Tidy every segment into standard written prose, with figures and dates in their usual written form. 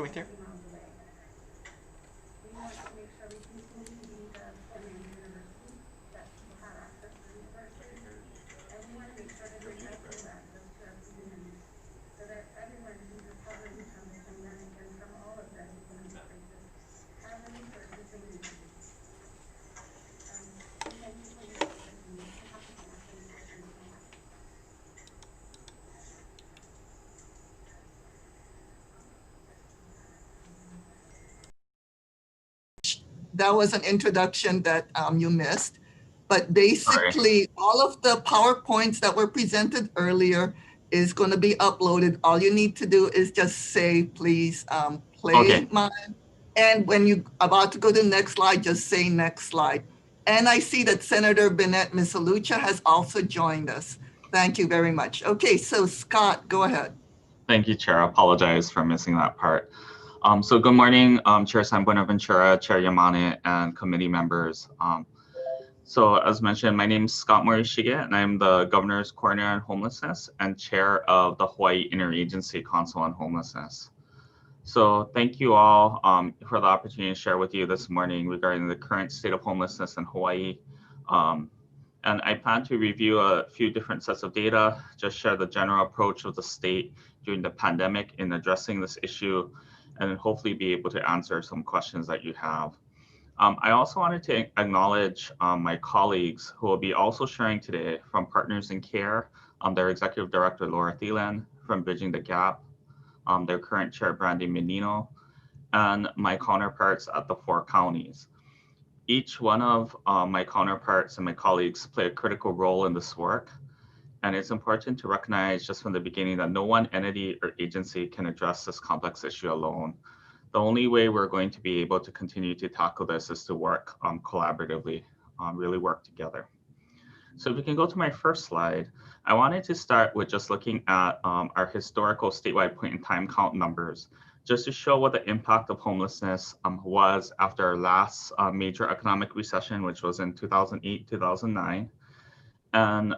Can we hear? That was an introduction that you missed. But basically, all of the PowerPoints that were presented earlier is going to be uploaded. All you need to do is just say, please play mine. And when you're about to go to the next slide, just say next slide. And I see that Senator Bennett Misalucha has also joined us. Thank you very much. Okay, so Scott, go ahead. Thank you, Chair. I apologize for missing that part. So good morning, Chair San Buenaventura, Chair Yamane, and committee members. So as mentioned, my name is Scott Morishige, and I'm the Governor's Coordinator on Homelessness and Chair of the Hawaii Interagency Council on Homelessness. So thank you all for the opportunity to share with you this morning regarding the current state of homelessness in Hawaii. And I plan to review a few different sets of data, just share the general approach of the state during the pandemic in addressing this issue, and then hopefully be able to answer some questions that you have. I also wanted to acknowledge my colleagues who will be also sharing today from Partners in Care, their Executive Director, Laura Thielen, from Bridging the Gap, their current chair, Brandy Menino, and my counterparts at the 4 counties. Each one of my counterparts and my colleagues play a critical role in this work. And it's important to recognize just from the beginning that no one entity or agency can address this complex issue alone. The only way we're going to be able to continue to tackle this is to work collaboratively, really work together. So if we can go to my first slide, I wanted to start with just looking at our historical statewide point in time count numbers, just to show what the impact of homelessness was after our last major economic recession, which was in 2008, 2009. And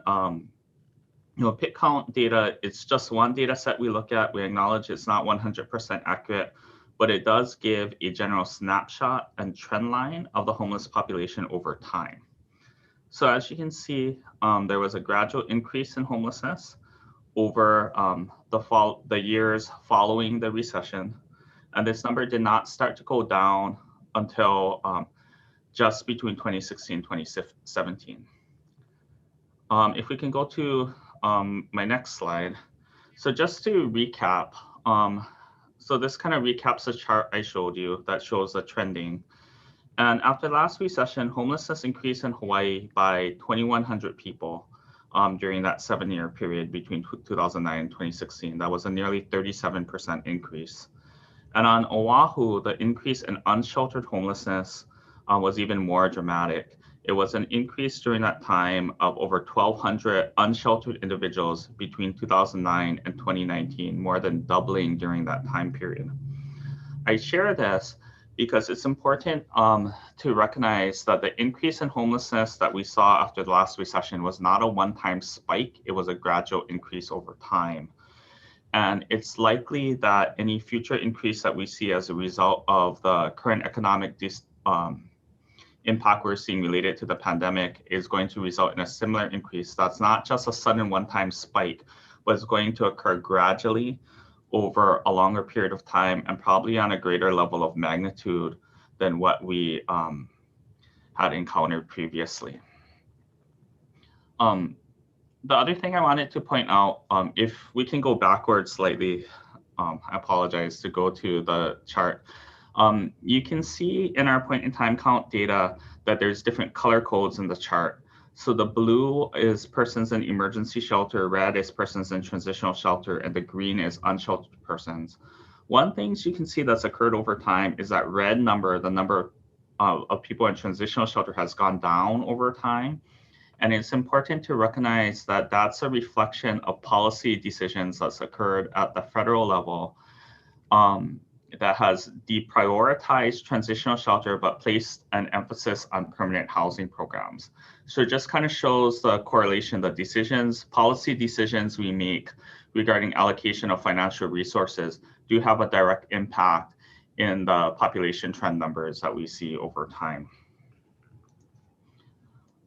PIT count data, it's just one data set we look at. We acknowledge it's not 100% accurate, but it does give a general snapshot and trend line of the homeless population over time. So as you can see, there was a gradual increase in homelessness over the years following the recession. And this number did not start to go down until just between 2016 and 2017. If we can go to my next slide. So just to recap, so this kind of recaps the chart I showed you that shows the trending. And after the last recession, homelessness increased in Hawaii by 2,100 people during that 7-year period between 2009 and 2016. That was a nearly 37% increase. And on Oahu, the increase in unsheltered homelessness was even more dramatic. It was an increase during that time of over 1,200 unsheltered individuals between 2009 and 2019, more than doubling during that time period. I share this because it's important to recognize that the increase in homelessness that we saw after the last recession was not a one-time spike, it was a gradual increase over time. And it's likely that any future increase that we see as a result of the current economic impact we're seeing related to the pandemic is going to result in a similar increase. That's not just a sudden one-time spike, but it's going to occur gradually over a longer period of time and probably on a greater level of magnitude than what we had encountered previously. The other thing I wanted to point out, if we can go backwards slightly, I apologize, to go to the chart. You can see in our point in time count data that there's different color codes in the chart. So the blue is persons in emergency shelter, red is persons in transitional shelter, and the green is unsheltered persons. One thing you can see that's occurred over time is that red number, the number of people in transitional shelter has gone down over time. And it's important to recognize that that's a reflection of policy decisions that's occurred at the federal level that has deprioritized transitional shelter, but placed an emphasis on permanent housing programs. So it just kind of shows the correlation, the decisions, policy decisions we make regarding allocation of financial resources do have a direct impact in the population trend numbers that we see over time.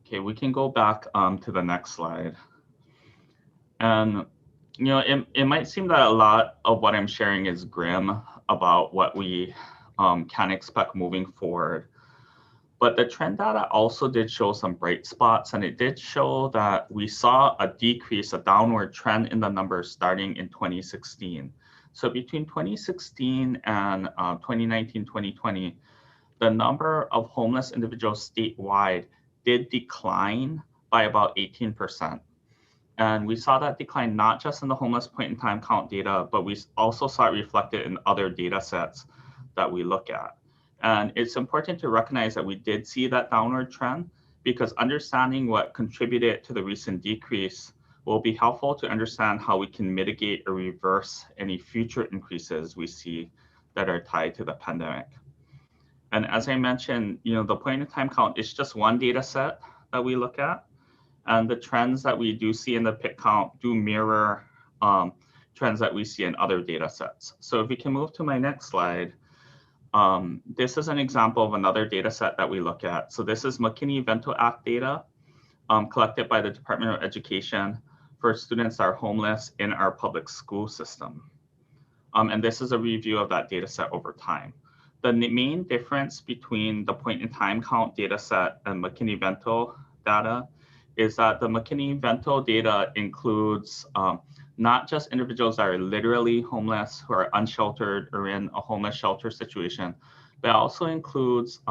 Okay, we can go back to the next slide. And, you know, it might seem that a lot of what I'm sharing is grim about what we can expect moving forward. But the trend data also did show some bright spots, and it did show that we saw a decrease, a downward trend in the numbers starting in 2016. So between 2016 and 2019, 2020, the number of homeless individuals statewide did decline by about 18%. And we saw that decline not just in the homeless point in time count data, but we also saw it reflected in other data sets that we look at. And it's important to recognize that we did see that downward trend, because understanding what contributed to the recent decrease will be helpful to understand how we can mitigate or reverse any future increases we see that are tied to the pandemic. And as I mentioned, you know, the point in time count is just one data set that we look at. And the trends that we do see in the PIT count do mirror trends that we see in other data sets. So if we can move to my next slide, this is an example of another data set that we look at. So this is McKinney-Vento Act data collected by the Department of Education for students that are homeless in our public school system. And this is a review of that data set over time. The main difference between the point in time count data set and McKinney-Vento data is that the McKinney-Vento data includes not just individuals that are literally homeless, who are unsheltered or in a homeless shelter situation, but also includes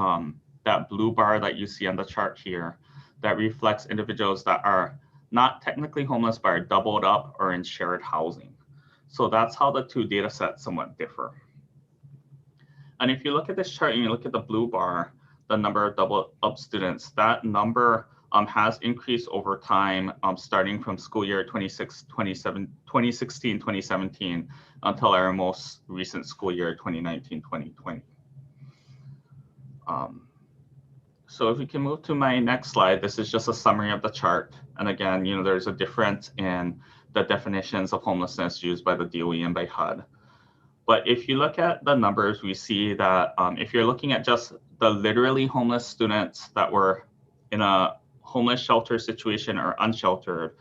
that blue bar that you see on the chart here that reflects individuals that are not technically homeless, but are doubled up or in shared housing. So that's how the two data sets somewhat differ. And if you look at this chart and you look at the blue bar, the number of doubled up students, that number has increased over time, starting from school year 2016-2017 until our most recent school year 2019-2020. So if we can move to my next slide, this is just a summary of the chart. And again, you know, there's a difference in the definitions of homelessness used by the DOE and by HUD. But if you look at the numbers, we see that if you're looking at just the literally homeless students that were in a homeless shelter situation or unsheltered,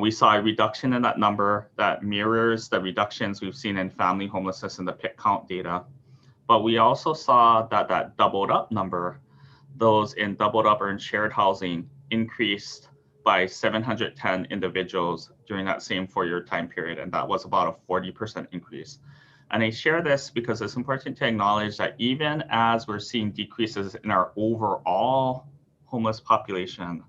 we saw a reduction in that number that mirrors the reductions we've seen in family homelessness in the PIT count data. But we also saw that that doubled up number, those in doubled up or in shared housing, increased by 710 individuals during that same 4-year time period. And that was about a 40% increase. And I share this because it's important to acknowledge that even as we're seeing decreases in our overall homeless population,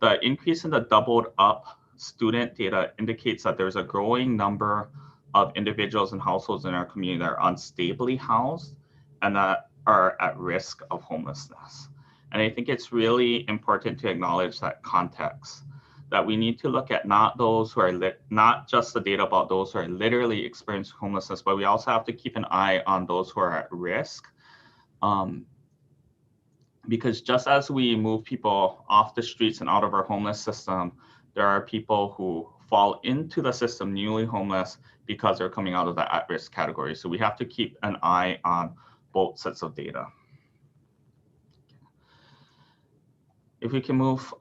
the increase in the doubled up student data indicates that there's a growing number of individuals and households in our community that are unstably housed and that are at risk of homelessness. And I think it's really important to acknowledge that context, that we need to look at not those who are not just the data about those who are literally experiencing homelessness, but we also have to keep an eye on those who are at risk. Because just as we move people off the streets and out of our homeless system, there are people who fall into the system newly homeless because they're coming out of the at-risk category. So we have to keep an eye on both sets of data. If we can move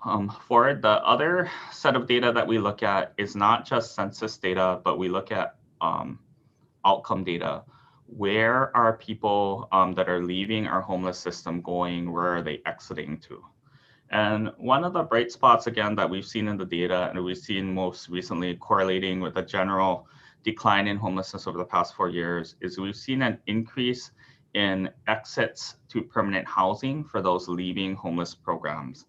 forward, the other set of data that we look at is not just census data, but we look at outcome data. Where are people that are leaving our homeless system going? Where are they exiting to? And one of the bright spots, again, that we've seen in the data, and we've seen most recently correlating with the general decline in homelessness over the past 4 years, is we've seen an increase in exits to permanent housing for those leaving homeless programs.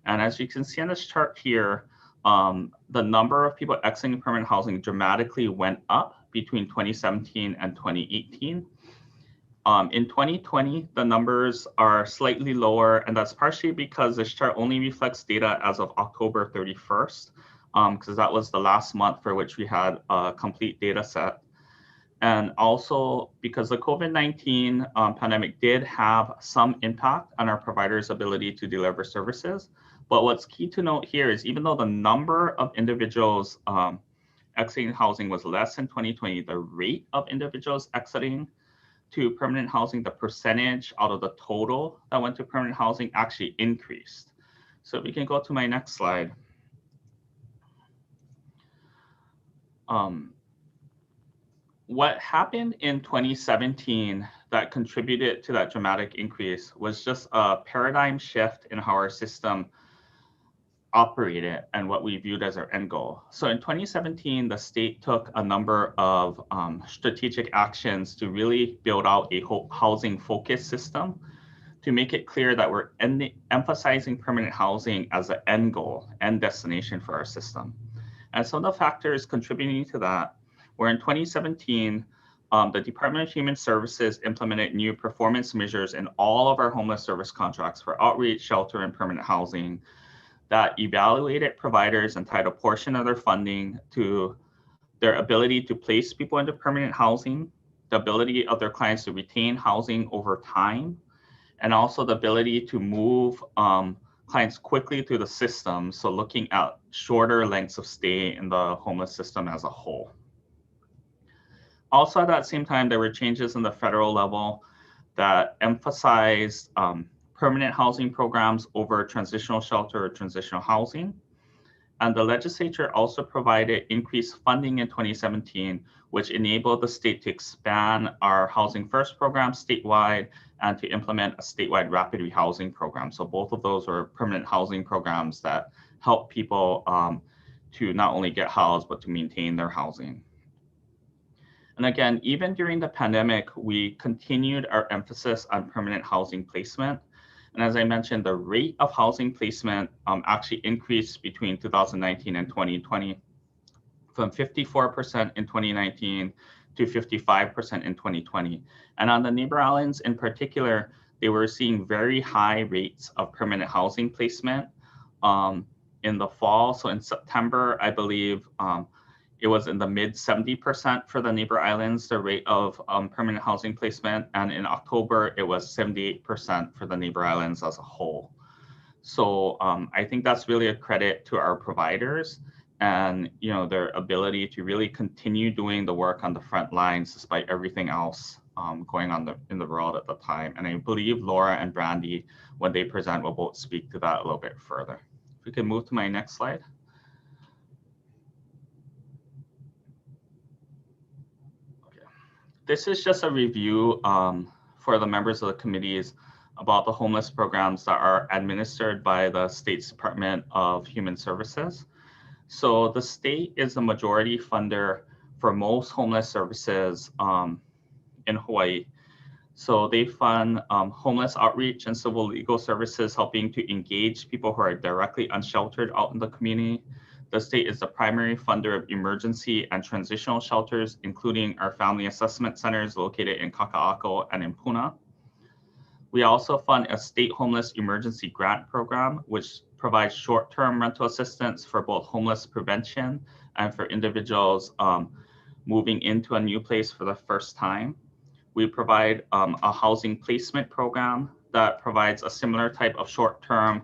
And as you can see on this chart here, the number of people exiting permanent housing dramatically went up between 2017 and 2018. In 2020, the numbers are slightly lower, and that's partially because this chart only reflects data as of October 31st, because that was the last month for which we had a complete data set. And also because the COVID-19 pandemic did have some impact on our providers' ability to deliver services. But what's key to note here is even though the number of individuals exiting housing was less in 2020, the rate of individuals exiting to permanent housing, the percentage out of the total that went to permanent housing actually increased. So we can go to my next slide. What happened in 2017 that contributed to that dramatic increase was just a paradigm shift in how our system operated and what we viewed as our end goal. So in 2017, the state took a number of strategic actions to really build out a housing focused system to make it clear that we're emphasizing permanent housing as an end goal and destination for our system. And some of the factors contributing to that were in 2017, the Department of Human Services implemented new performance measures in all of our homeless service contracts for outreach, shelter, and permanent housing that evaluated providers and tied a portion of their funding to their ability to place people into permanent housing, the ability of their clients to retain housing over time, and also the ability to move clients quickly through the system. So looking at shorter lengths of stay in the homeless system as a whole. Also at that same time, there were changes in the federal level that emphasized permanent housing programs over transitional shelter or transitional housing. And the legislature also provided increased funding in 2017, which enabled the state to expand our Housing First program statewide and to implement a statewide rapid rehousing program. So both of those were permanent housing programs that help people to not only get housed, but to maintain their housing. And again, even during the pandemic, we continued our emphasis on permanent housing placement. And as I mentioned, the rate of housing placement actually increased between 2019 and 2020 from 54% in 2019 to 55% in 2020. And on the neighbor islands in particular, they were seeing very high rates of permanent housing placement in the fall. So in September, I believe it was in the mid 70% for the neighbor islands, the rate of permanent housing placement. And in October, it was 78% for the neighbor islands as a whole. So I think that's really a credit to our providers and their ability to really continue doing the work on the front lines despite everything else going on in the world at the time. And I believe Laura and Brandy, when they present, will both speak to that a little bit further. If we can move to my next slide. This is just a review for the members of the committees about the homeless programs that are administered by the state's Department of Human Services. So the state is the majority funder for most homeless services in Hawaii. So they fund homeless outreach and civil legal services, helping to engage people who are directly unsheltered out in the community. The state is the primary funder of emergency and transitional shelters, including our family assessment centers located in Kaka'ako and in Puna. We also fund a state homeless emergency grant program, which provides short-term rental assistance for both homeless prevention and for individuals moving into a new place for the first time. We provide a housing placement program that provides a similar type of short-term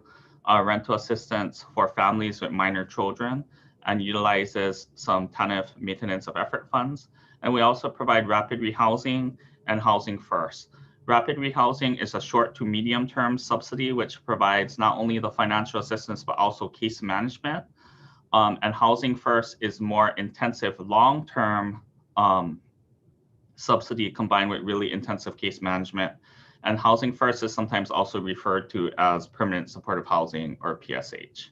rental assistance for families with minor children and utilizes some TANF maintenance of effort funds. And we also provide rapid rehousing and housing first. Rapid rehousing is a short to medium term subsidy, which provides not only the financial assistance, but also case management. And housing first is more intensive long-term subsidy combined with really intensive case management. And housing first is sometimes also referred to as permanent supportive housing or PSH.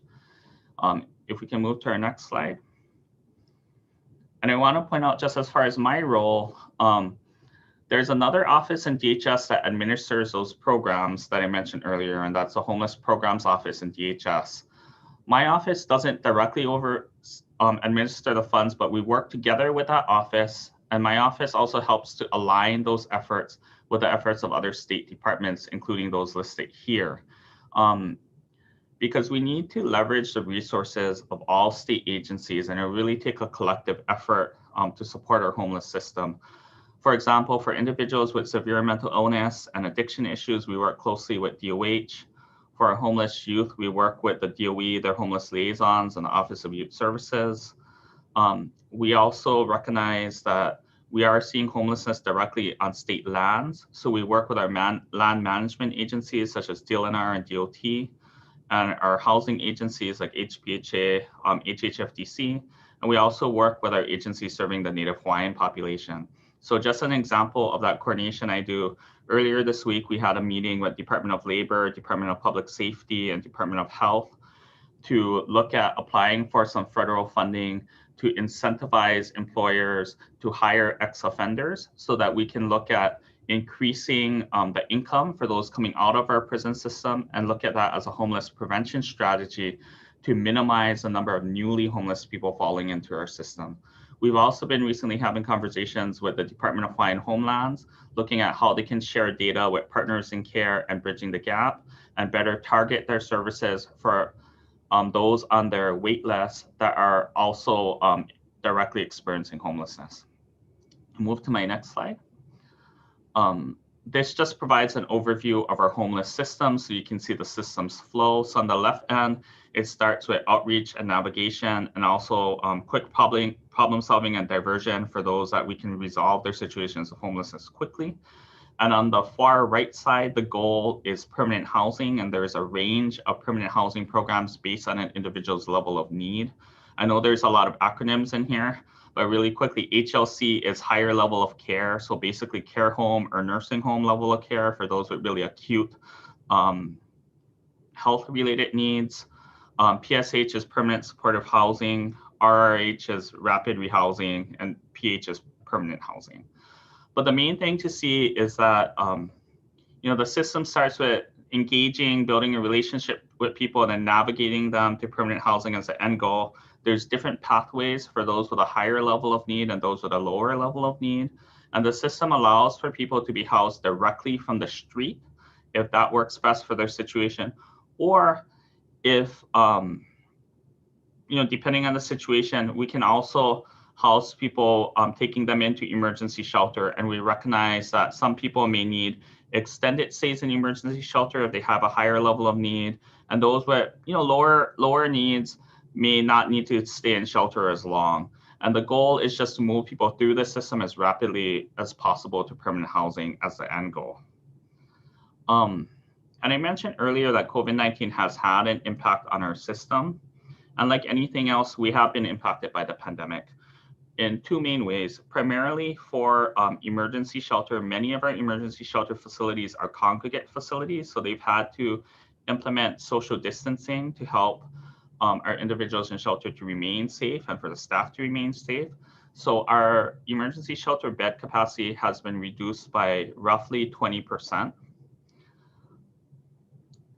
If we can move to our next slide. And I want to point out, just as far as my role, there's another office in DHS that administers those programs that I mentioned earlier, and that's the Homeless Programs Office in DHS. My office doesn't directly administer the funds, but we work together with that office, and my office also helps to align those efforts with the efforts of other state departments, including those listed here. Because we need to leverage the resources of all state agencies and really take a collective effort to support our homeless system. For example, for individuals with severe mental illness and addiction issues, we work closely with DOH. For our homeless youth, we work with the DOE, their homeless liaisons, and the Office of Youth Services. We also recognize that We are seeing homelessness directly on state lands. So we work with our land management agencies such as DLNR and DOT, and our housing agencies like HPHA, HHFDC, and we also work with our agencies serving the Native Hawaiian population. So just an example of that coordination I do, earlier this week, we had a meeting with Department of Labor, Department of Public Safety, and Department of Health to look at applying for some federal funding to incentivize employers to hire ex-offenders so that we can look at increasing the income for those coming out of our prison system and look at that as a homeless prevention strategy to minimize the number of newly homeless people falling into our system. We've also been recently having conversations with the Department of Hawaiian Homelands, looking at how they can share data with partners in care and bridging the gap and better target their services for those on their wait list that are also directly experiencing homelessness. Move to my next slide. This just provides an overview of our homeless system so you can see the system's flow. So on the left end, it starts with outreach and navigation and also quick problem solving and diversion for those that we can resolve their situations of homelessness quickly. And on the far right side, the goal is permanent housing, and there's a range of permanent housing programs based on an individual's level of need. I know there's a lot of acronyms in here, but really quickly, HLC is higher level of care. So basically care home or nursing home level of care for those with really acute health-related needs. PSH is permanent supportive housing, RRH is rapid rehousing, and PH is permanent housing. But the main thing to see is that the system starts with engaging, building a relationship with people, and then navigating them to permanent housing as the end goal. There's different pathways for those with a higher level of need and those with a lower level of need. And the system allows for people to be housed directly from the street if that works best for their situation, or if, depending on the situation, we can also house people, taking them into emergency shelter. And we recognize that some people may need extended stays in emergency shelter if they have a higher level of need. And those with lower needs may not need to stay in shelter as long. And the goal is just to move people through the system as rapidly as possible to permanent housing as the end goal. And I mentioned earlier that COVID-19 has had an impact on our system. And like anything else, we have been impacted by the pandemic in two main ways. Primarily for emergency shelter, many of our emergency shelter facilities are congregate facilities. So they've had to implement social distancing to help our individuals in shelter to remain safe and for the staff to remain safe. So our emergency shelter bed capacity has been reduced by roughly 20%.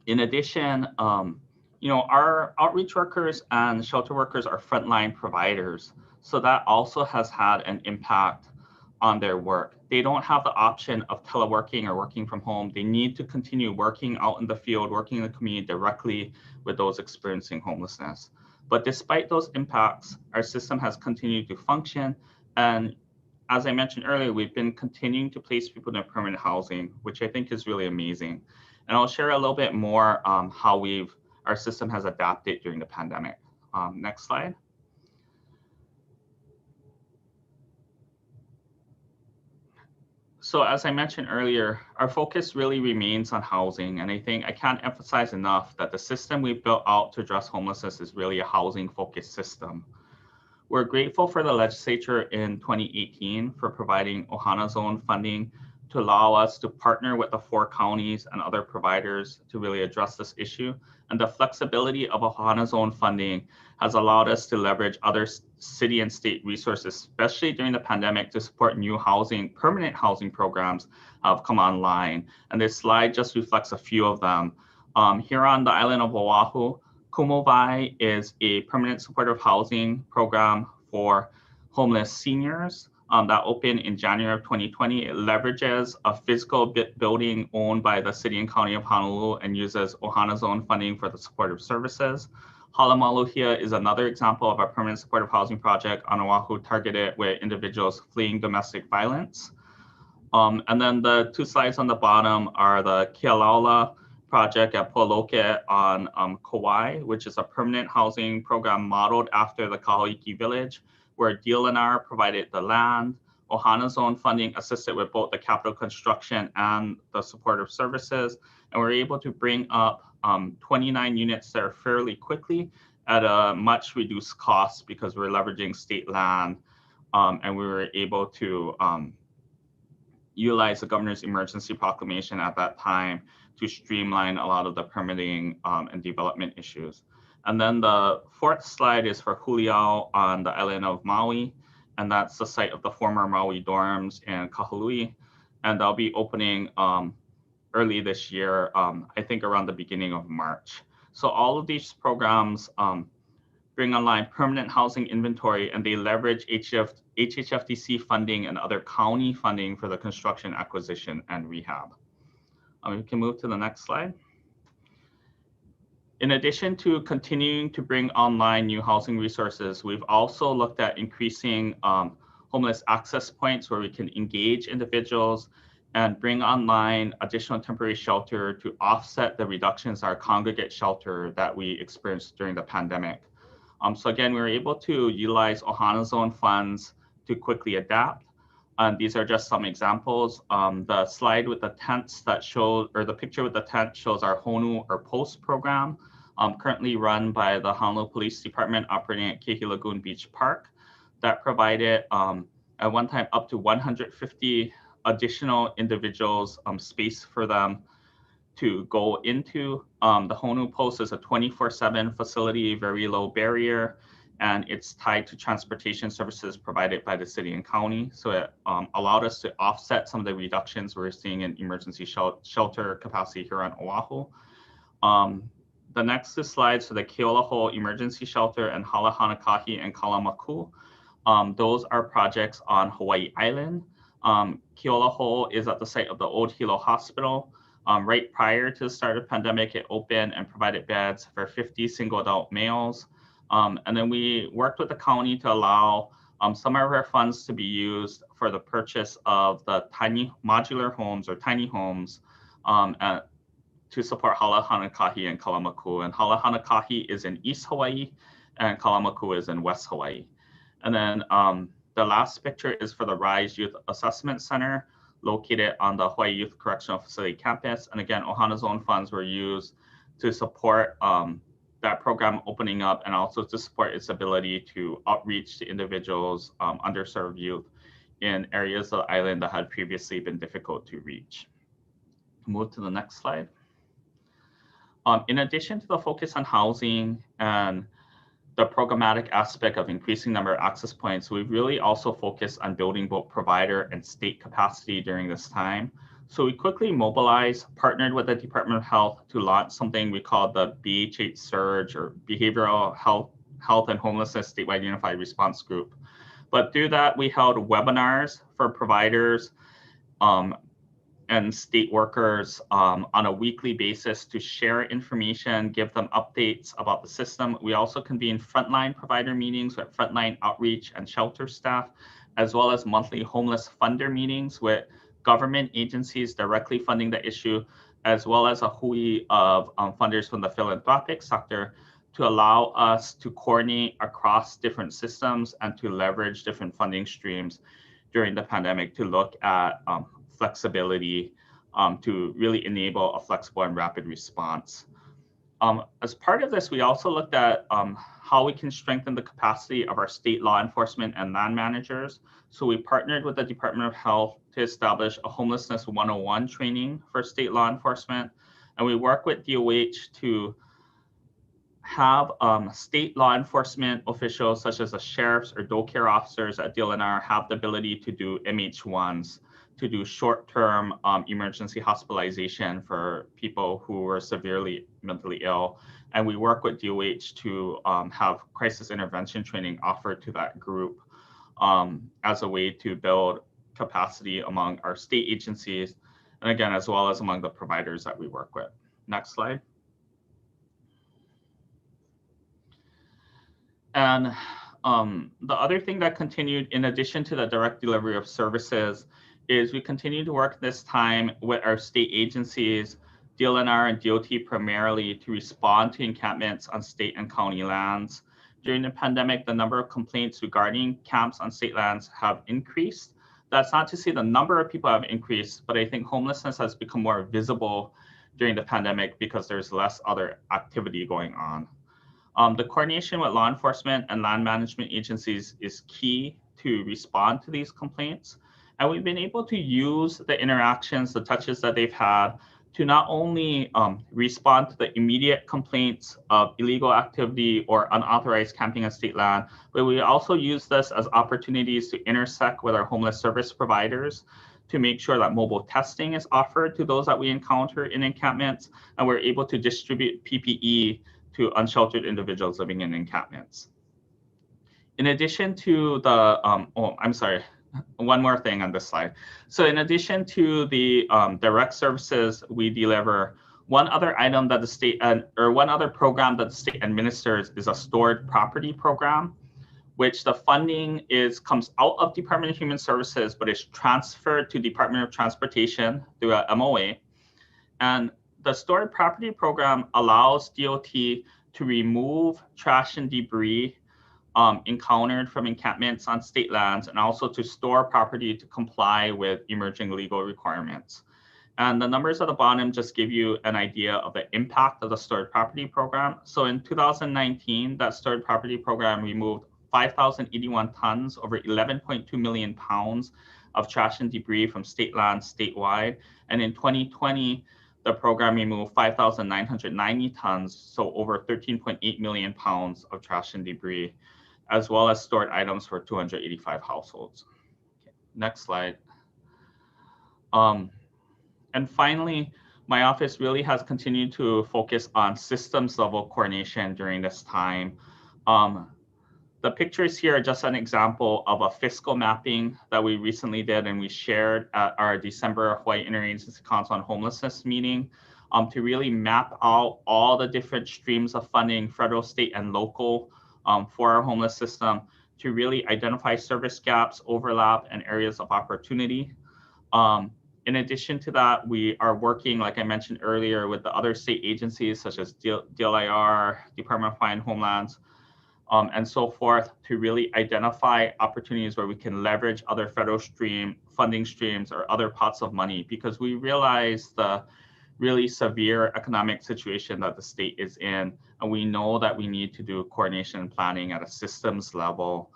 In addition, our outreach workers and shelter workers are frontline providers. So that also has had an impact on their work. They don't have the option of teleworking or working from home. They need to continue working out in the field, working in the community directly with those experiencing homelessness. But despite those impacts, our system has continued to function. And as I mentioned earlier, we've been continuing to place people in permanent housing, which I think is really amazing. And I'll share a little bit more how our system has adapted during the pandemic. Next slide. So as I mentioned earlier, our focus really remains on housing. And I think I can't emphasize enough that the system we've built out to address homelessness is really a housing-focused system. We're grateful for the legislature in 2018 for providing Ohana Zone funding to allow us to partner with the 4 counties and other providers to really address this issue. And the flexibility of Ohana Zone funding has allowed us to leverage other city and state resources, especially during the pandemic, to support new permanent housing programs have come online. And this slide just reflects a few of them. Here on the island of Oahu, Kumovai is a permanent supportive housing program for homeless seniors. That opened in January of 2020. It leverages a physical building owned by the city and county of Honolulu and uses Ohana Zone funding for the supportive services. Halamaluhia is another example of a permanent supportive housing project on Oahu targeted with individuals fleeing domestic violence. And then the 2 slides on the bottom are the Kealaula project at Pualoke on Kauai, which is a permanent housing program modeled after the Kahauiki village, where DLNR provided the land, Ohana Zone funding assisted with both the capital construction and the supportive services, and we're able to bring up 29 units there fairly quickly at a much reduced cost because we're leveraging state land, and we were able to utilize the governor's emergency proclamation at that time to streamline a lot of the permitting and development issues. And then the fourth slide is for Huliao on the island of Maui, and that's the site of the former Maui dorms in Kahului, and they'll be opening early this year, I think around the beginning of March. So all of these programs bring online permanent housing inventory, and they leverage HHFDC funding and other county funding for the construction, acquisition, and rehab. We can move to the next slide. In addition to continuing to bring online new housing resources, we've also looked at increasing homeless access points where we can engage individuals and bring online additional temporary shelter to offset the reductions in our congregate shelter that we experienced during the pandemic. So again, we were able to utilize Ohana Zone funds to quickly adapt. These are just some examples. The slide with the tents that shows, or the picture with the tent shows our Honu or Post program, currently run by the Honolulu Police Department operating at Kehi Lagoon Beach Park, that provided at one time up to 150 additional individuals space for them to go into. The Honu Post is a 24/7 facility, very low barrier, and it's tied to transportation services provided by the city and county. So it allowed us to offset some of the reductions we're seeing in emergency shelter capacity here on Oahu. The next two slides, so the Keolaho Emergency Shelter and Hala Hanakahi and Kalamaku. Those are projects on Hawaii Island. Keolaho is at the site of the old Hilo Hospital. Right prior to the start of the pandemic, it opened and provided beds for 50 single adult males. And then we worked with the county to allow some of our funds to be used for the purchase of the tiny modular homes or tiny homes to support Hala Hanakahi and Kalamaku. And Hala Hanakahi is in East Hawaii and Kalamaku is in West Hawaii. And then the last picture is for the RISE Youth Assessment Center located on the Hawaii Youth Correctional Facility campus. And again, Ohana Zone funds were used to support that program opening up and also to support its ability to outreach to individuals, underserved youth in areas of the island that had previously been difficult to reach. Move to the next slide. In addition to the focus on housing and the programmatic aspect of increasing number of access points, we've really also focused on building both provider and state capacity during this time. So we quickly mobilized, partnered with the Department of Health to launch something we call the BHH Surge, or Behavioral Health and Homelessness Statewide Unified Response Group. But through that, we held webinars for providers and state workers on a weekly basis to share information, give them updates about the system. We also convene frontline provider meetings with frontline outreach and shelter staff, as well as monthly homeless funder meetings with government agencies directly funding the issue, as well as a hui of funders from the philanthropic sector to allow us to coordinate across different systems and to leverage different funding streams during the pandemic to look at flexibility to really enable a flexible and rapid response. As part of this, we also looked at how we can strengthen the capacity of our state law enforcement and land managers. So we partnered with the Department of Health to establish a Homelessness 101 training for state law enforcement. And we work with DOH to have state law enforcement officials, such as the sheriffs or dole care officers at DLNR, have the ability to do MH1s, to do short-term emergency hospitalization for people who were severely mentally ill. And we work with DOH to have crisis intervention training offered to that group as a way to build capacity among our state agencies, and again, as well as among the providers that we work with. Next slide. And the other thing that continued, in addition to the direct delivery of services, is we continue to work this time with our state agencies, DLNR and DOT primarily, to respond to encampments on state and county lands. During the pandemic, the number of complaints regarding camps on state lands have increased. That's not to say the number of people have increased, but I think homelessness has become more visible during the pandemic because there's less other activity going on. The coordination with law enforcement and land management agencies is key to respond to these complaints. And we've been able to use the interactions, the touches that they've had to not only respond to the immediate complaints of illegal activity or unauthorized camping on state land, but we also use this as opportunities to intersect with our homeless service providers to make sure that mobile testing is offered to those that we encounter in encampments, and we're able to distribute PPE to unsheltered individuals living in encampments. In addition to the, one more thing on this slide. So in addition to the direct services we deliver, one other item that the state, one other program that the state administers is a stored property program, which the funding comes out of Department of Human Services, but is transferred to Department of Transportation through a MOA. And the stored property program allows DOT to remove trash and debris encountered from encampments on state lands, and also to store property to comply with emerging legal requirements. And the numbers at the bottom just give you an idea of the impact of the stored property program. So in 2019, that stored property program removed 5,081 tons, over 11.2 million pounds of trash and debris from state lands statewide. And in 2020, the program removed 5,990 tons, so over 13.8 million pounds of trash and debris, as well as stored items for 285 households. Okay, next slide. And finally, my office really has continued to focus on systems level coordination during this time. The pictures here are just an example of a fiscal mapping that we recently did and we shared at our December Hawaii Interagency Council on Homelessness meeting to really map out all the different streams of funding, federal, state, and local for our homeless system to really identify service gaps, overlap, and areas of opportunity. In addition to that, we are working, like I mentioned earlier, with the other state agencies such as DLIR, Department of Hawaii and Homelands, and so forth, to really identify opportunities where we can leverage other federal funding streams or other pots of money, because we realize the really severe economic situation that the state is in, and we know that we need to do coordination and planning at a systems level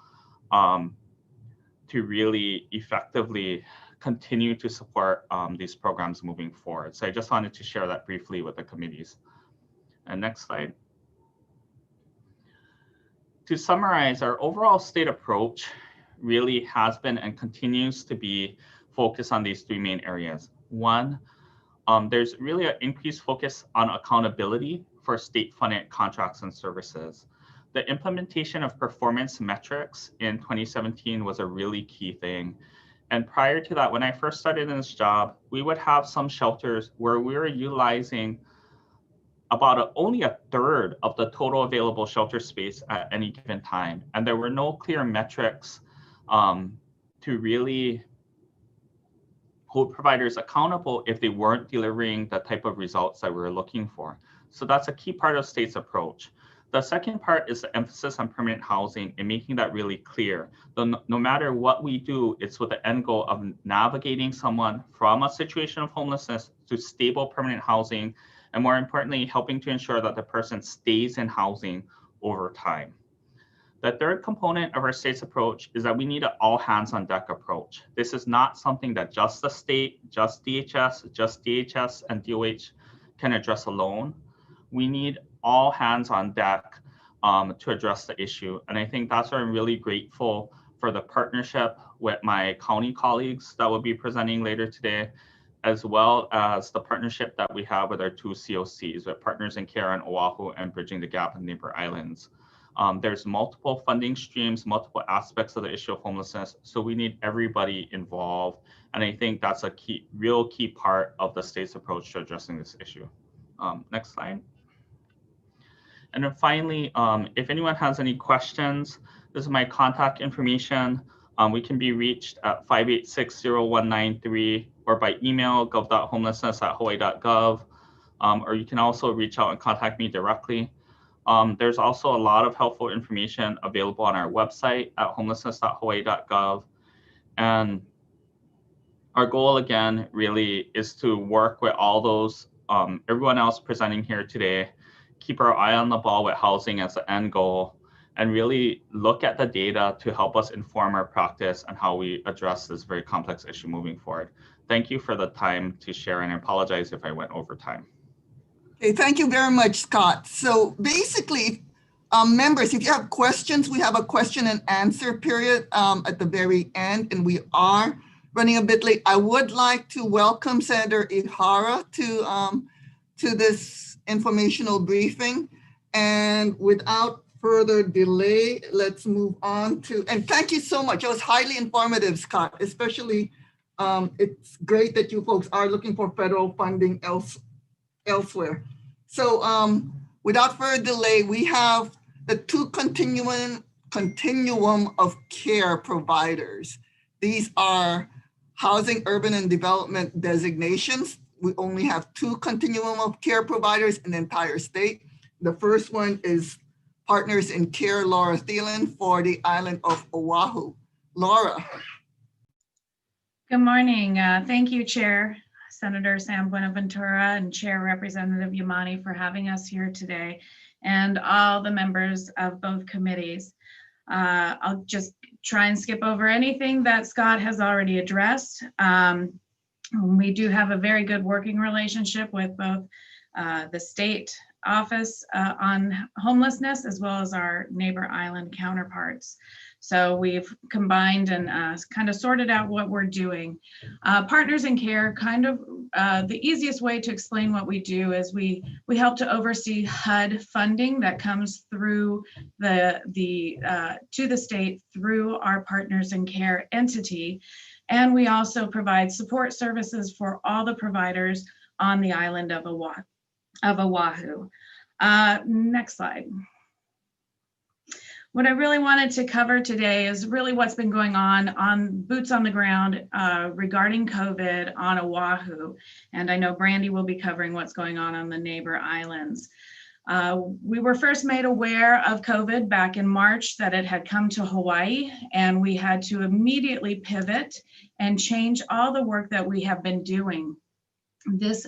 to really effectively continue to support these programs moving forward. So I just wanted to share that briefly with the committees. And next slide. To summarize, our overall state approach really has been and continues to be focused on these three main areas. One, there's really an increased focus on accountability for state-funded contracts and services. The implementation of performance metrics in 2017 was a really key thing. And prior to that, when I first started in this job, we would have some shelters where we were utilizing about only a third of the total available shelter space at any given time. And there were no clear metrics to really hold providers accountable if they weren't delivering the type of results that we were looking for. So that's a key part of state's approach. The second part is the emphasis on permanent housing and making that really clear. No matter what we do, it's with the end goal of navigating someone from a situation of homelessness to stable permanent housing, and more importantly, helping to ensure that the person stays in housing over time. The third component of our state's approach is that we need an all hands on deck approach. This is not something that just the state, just DHS and DOH can address alone. We need all hands on deck to address the issue. And I think that's why I'm really grateful for the partnership with my county colleagues that will be presenting later today, as well as the partnership that we have with our two COCs, with Partners in Care on Oahu and Bridging the Gap in Neighbor Islands. There's multiple funding streams, multiple aspects of the issue of homelessness, so we need everybody involved. And I think that's a real key part of the state's approach to addressing this issue. Next slide. And then finally, if anyone has any questions, this is my contact information. We can be reached at 586-0193 or by email gov.homelessness@hawaii.gov, or you can also reach out and contact me directly. There's also a lot of helpful information available on our website at homelessness.hawaii.gov. And Our goal again really is to work with all those, everyone else presenting here today, keep our eye on the ball with housing as the end goal, and really look at the data to help us inform our practice and how we address this very complex issue moving forward. Thank you for the time to share, and I apologize if I went over time. Okay, thank you very much, Scott. So basically, members, if you have questions, we have a question and answer period at the very end, and we are running a bit late. I would like to welcome Senator Ihara to this informational briefing. And without further delay, let's move on to, and thank you so much. It was highly informative, Scott, especially it's great that you folks are looking for federal funding elsewhere. So without further delay, we have the two continuum of care providers. These are housing, urban, and development designations. We only have two continuum of care providers in the entire state. The first one is Partners in Care, Laura Thielen, for the island of Oahu. Laura. Good morning. Thank you, Chair Senator Sam Buenaventura and Chair Representative Yamani for having us here today, and all the members of both committees. I'll just try and skip over anything that Scott has already addressed. We do have a very good working relationship with both the state office on homelessness as well as our neighbor island counterparts. So we've combined and kind of sorted out what we're doing. Partners in Care, kind of the easiest way to explain what we do is we help to oversee HUD funding that comes through to the state through our Partners in Care entity. And we also provide support services for all the providers on the island of Oahu. Next slide. What I really wanted to cover today is really what's been going on boots on the ground regarding COVID on Oahu. And I know Brandy will be covering what's going on the neighbor islands. We were first made aware of COVID back in March that it had come to Hawaii, and we had to immediately pivot and change all the work that we have been doing. This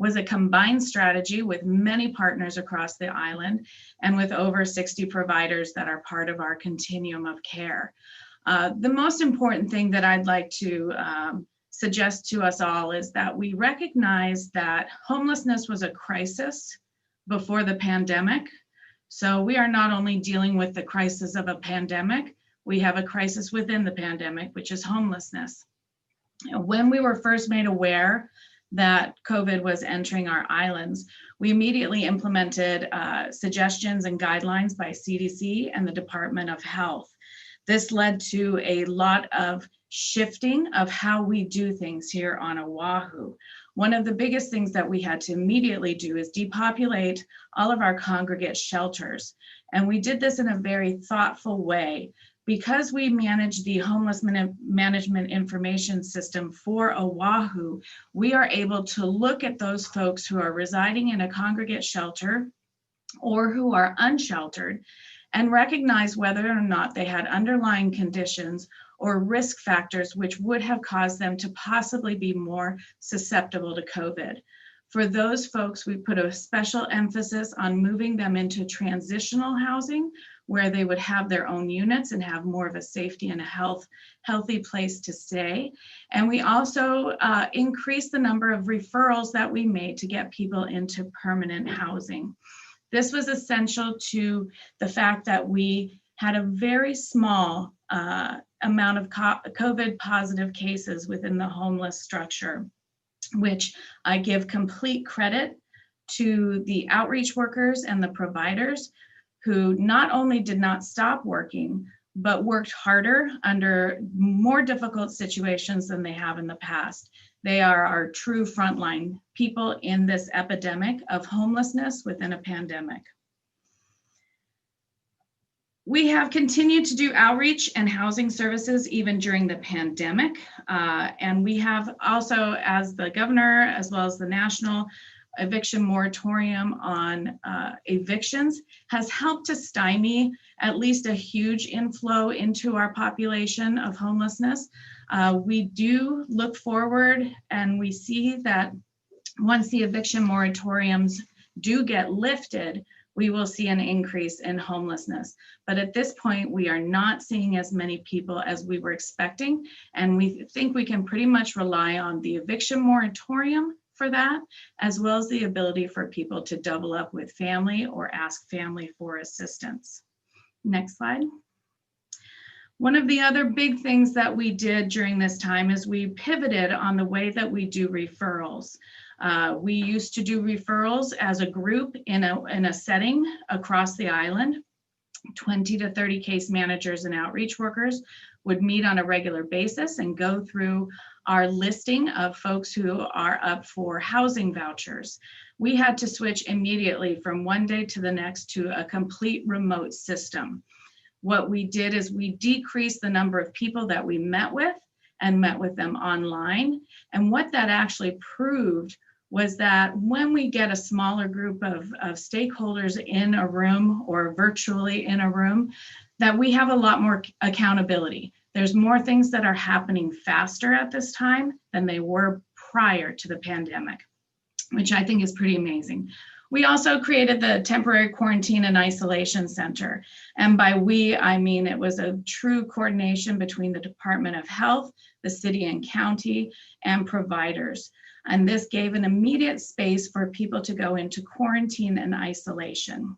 was a combined strategy with many partners across the island and with over 60 providers that are part of our continuum of care. The most important thing that I'd like to suggest to us all is that we recognize that homelessness was a crisis before the pandemic. So we are not only dealing with the crisis of a pandemic, we have a crisis within the pandemic, which is homelessness. When we were first made aware that COVID was entering our islands, we immediately implemented suggestions and guidelines by CDC and the Department of Health. This led to a lot of shifting of how we do things here on Oahu. One of the biggest things that we had to immediately do is depopulate all of our congregate shelters. And we did this in a very thoughtful way. Because we manage the homeless management information system for Oahu, we are able to look at those folks who are residing in a congregate shelter or who are unsheltered and recognize whether or not they had underlying conditions or risk factors which would have caused them to possibly be more susceptible to COVID. For those folks, we put a special emphasis on moving them into transitional housing, where they would have their own units and have more of a safety and a healthy place to stay. And we also increased the number of referrals that we made to get people into permanent housing. This was essential to the fact that we had a very small amount of COVID positive cases within the homeless structure, which I give complete credit to the outreach workers and the providers who not only did not stop working, but worked harder under more difficult situations than they have in the past. They are our true frontline people in this epidemic of homelessness within a pandemic. We have continued to do outreach and housing services even during the pandemic. And we have also, as the governor, as well as the national eviction moratorium on evictions has helped to stymie at least a huge inflow into our population of homelessness. We do look forward and we see that once the eviction moratoriums do get lifted, we will see an increase in homelessness. But at this point, we are not seeing as many people as we were expecting. And we think we can pretty much rely on the eviction moratorium for that, as well as the ability for people to double up with family or ask family for assistance. Next slide. One of the other big things that we did during this time is we pivoted on the way that we do referrals. We used to do referrals as a group in a setting across the island. 20 to 30 case managers and outreach workers would meet on a regular basis and go through our listing of folks who are up for housing vouchers. We had to switch immediately from one day to the next to a complete remote system. What we did is we decreased the number of people that we met with and met with them online. And what that actually proved was that when we get a smaller group of stakeholders in a room or virtually in a room, that we have a lot more accountability. There's more things that are happening faster at this time than they were prior to the pandemic, which I think is pretty amazing. We also created the temporary quarantine and isolation center. And by we, I mean it was a true coordination between the Department of Health, the city and county, and providers. And this gave an immediate space for people to go into quarantine and isolation.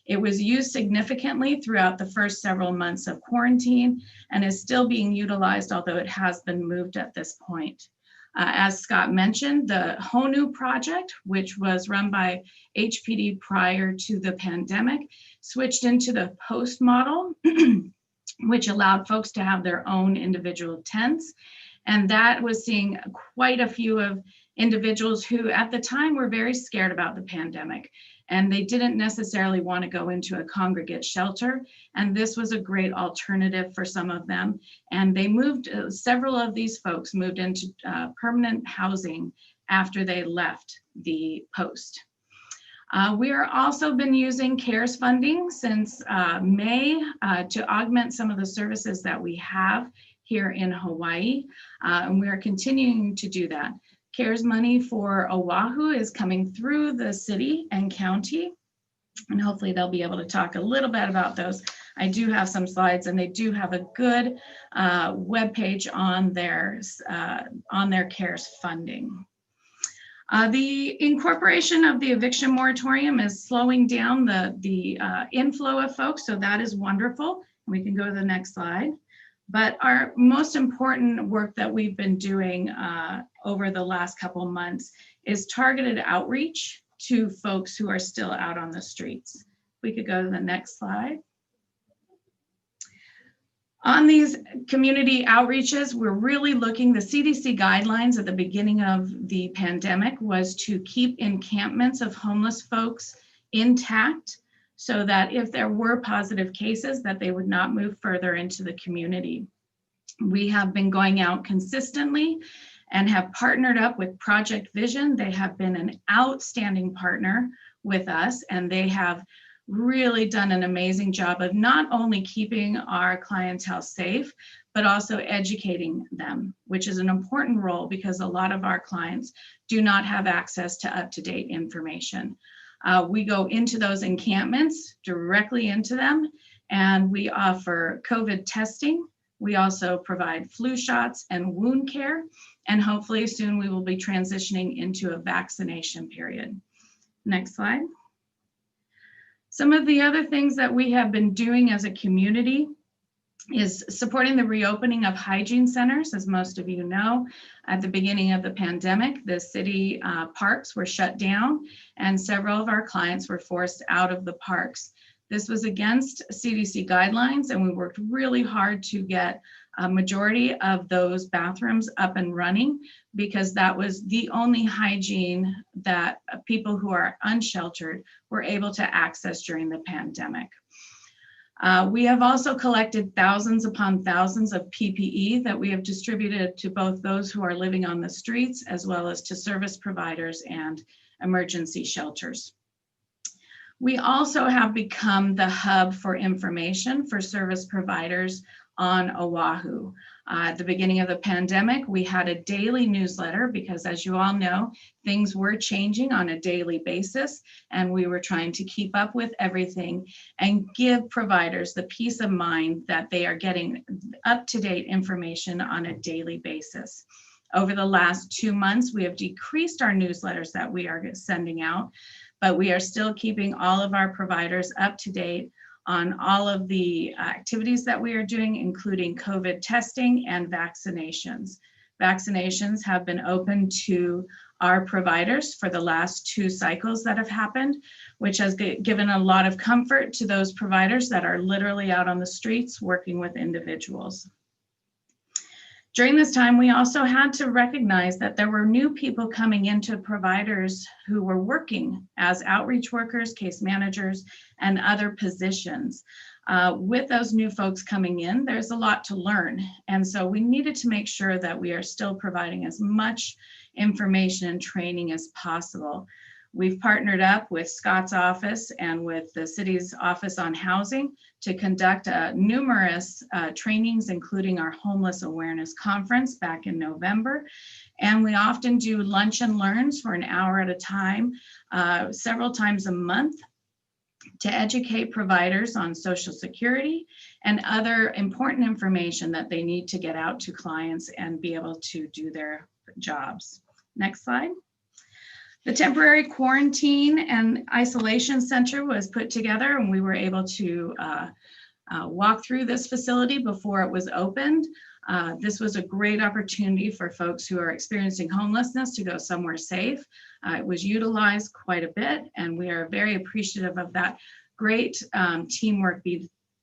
It was used significantly throughout the first several months of quarantine and is still being utilized, although it has been moved at this point. As Scott mentioned, the Huliao Project, which was run by HPD prior to the pandemic, switched into the post model, which allowed folks to have their own individual tents. And that was seeing quite a few of individuals who at the time were very scared about the pandemic, and they didn't necessarily want to go into a congregate shelter. And this was a great alternative for some of them. And they moved, several of these folks moved into permanent housing after they left the post. We are also been using CARES funding since May to augment some of the services that we have here in Hawaii. And we are continuing to do that. CARES money for Oahu is coming through the city and county, and hopefully they'll be able to talk a little bit about those. I do have some slides, and they do have a good webpage on their CARES funding. The incorporation of the eviction moratorium is slowing down the inflow of folks, so that is wonderful. We can go to the next slide. But our most important work that we've been doing over the last couple of months is targeted outreach to folks who are still out on the streets. We could go to the next slide. On these community outreaches, we're really looking, the CDC guidelines at the beginning of the pandemic was to keep encampments of homeless folks intact, so that if there were positive cases, that they would not move further into the community. We have been going out consistently and have partnered up with Project Vision. They have been an outstanding partner with us, and they have really done an amazing job of not only keeping our clientele safe, but also educating them, which is an important role because a lot of our clients do not have access to up-to-date information. We go into those encampments, directly into them, and we offer COVID testing. We also provide flu shots and wound care, and hopefully soon we will be transitioning into a vaccination period. Next slide. Some of the other things that we have been doing as a community is supporting the reopening of hygiene centers. As most of you know, at the beginning of the pandemic, the city parks were shut down and several of our clients were forced out of the parks. This was against CDC guidelines, and we worked really hard to get a majority of those bathrooms up and running because that was the only hygiene that people who are unsheltered were able to access during the pandemic. We have also collected thousands upon thousands of PPE that we have distributed to both those who are living on the streets as well as to service providers and emergency shelters. We also have become the hub for information for service providers on Oahu. At the beginning of the pandemic, we had a daily newsletter because, as you all know, things were changing on a daily basis, and we were trying to keep up with everything and give providers the peace of mind that they are getting up-to-date information on a daily basis. Over the last 2 months, we have decreased our newsletters that we are sending out, but we are still keeping all of our providers up to date on all of the activities that we are doing, including COVID testing and vaccinations. Vaccinations have been open to our providers for the last 2 cycles that have happened, which has given a lot of comfort to those providers that are literally out on the streets working with individuals. During this time, we also had to recognize that there were new people coming into providers who were working as outreach workers, case managers, and other positions. With those new folks coming in, there's a lot to learn. And so we needed to make sure that we are still providing as much information and training as possible. We've partnered up with Scott's office and with the city's Office on Housing to conduct numerous trainings, including our Homeless Awareness Conference back in November. And we often do lunch and learns for an hour at a time, several times a month, to educate providers on Social Security and other important information that they need to get out to clients and be able to do their jobs. Next slide. The temporary quarantine and isolation center was put together, and we were able to walk through this facility before it was opened. This was a great opportunity for folks who are experiencing homelessness to go somewhere safe. It was utilized quite a bit, and we are very appreciative of that great teamwork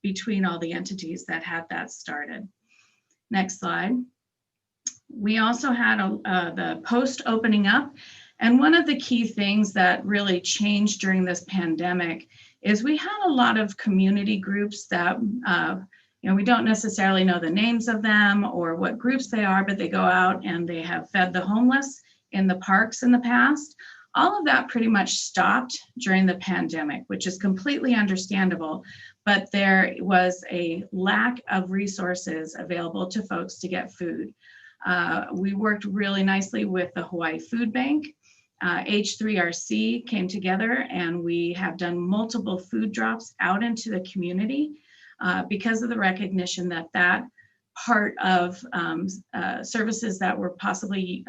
between all the entities that had that started. Next slide. We also had the post opening up. And one of the key things that really changed during this pandemic is we had a lot of community groups that, we don't necessarily know the names of them or what groups they are, but they go out and they have fed the homeless in the parks in the past. All of that pretty much stopped during the pandemic, which is completely understandable, but there was a lack of resources available to folks to get food. We worked really nicely with the Hawaii Food Bank. H3RC came together, and we have done multiple food drops out into the community because of the recognition that that part of services that were possibly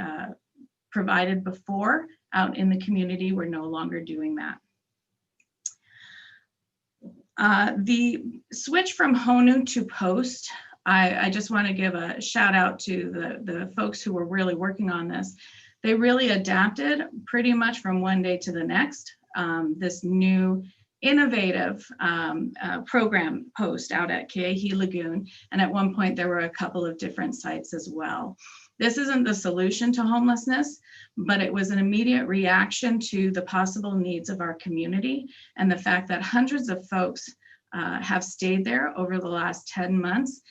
provided before out in the community, we're no longer doing that. The switch from HONU to post, I just want to give a shout out to the folks who were really working on this. They really adapted pretty much from one day to the next. This new innovative program post out at Ke'ehi Lagoon. And at one point there were a couple of different sites as well. This isn't the solution to homelessness, but it was an immediate reaction to the possible needs of our community and the fact that hundreds of folks have stayed there over the last 10 months.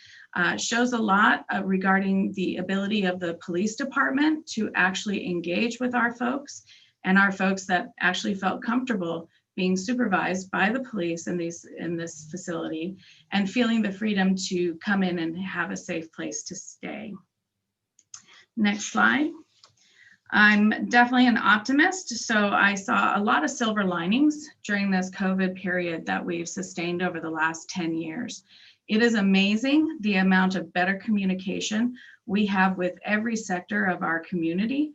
Shows a lot regarding the ability of the police department to actually engage with our folks, and our folks that actually felt comfortable being supervised by the police in this facility and feeling the freedom to come in and have a safe place to stay. Next slide. I'm definitely an optimist, so I saw a lot of silver linings during this COVID period that we've sustained over the last 10 years. It is amazing the amount of better communication we have with every sector of our community,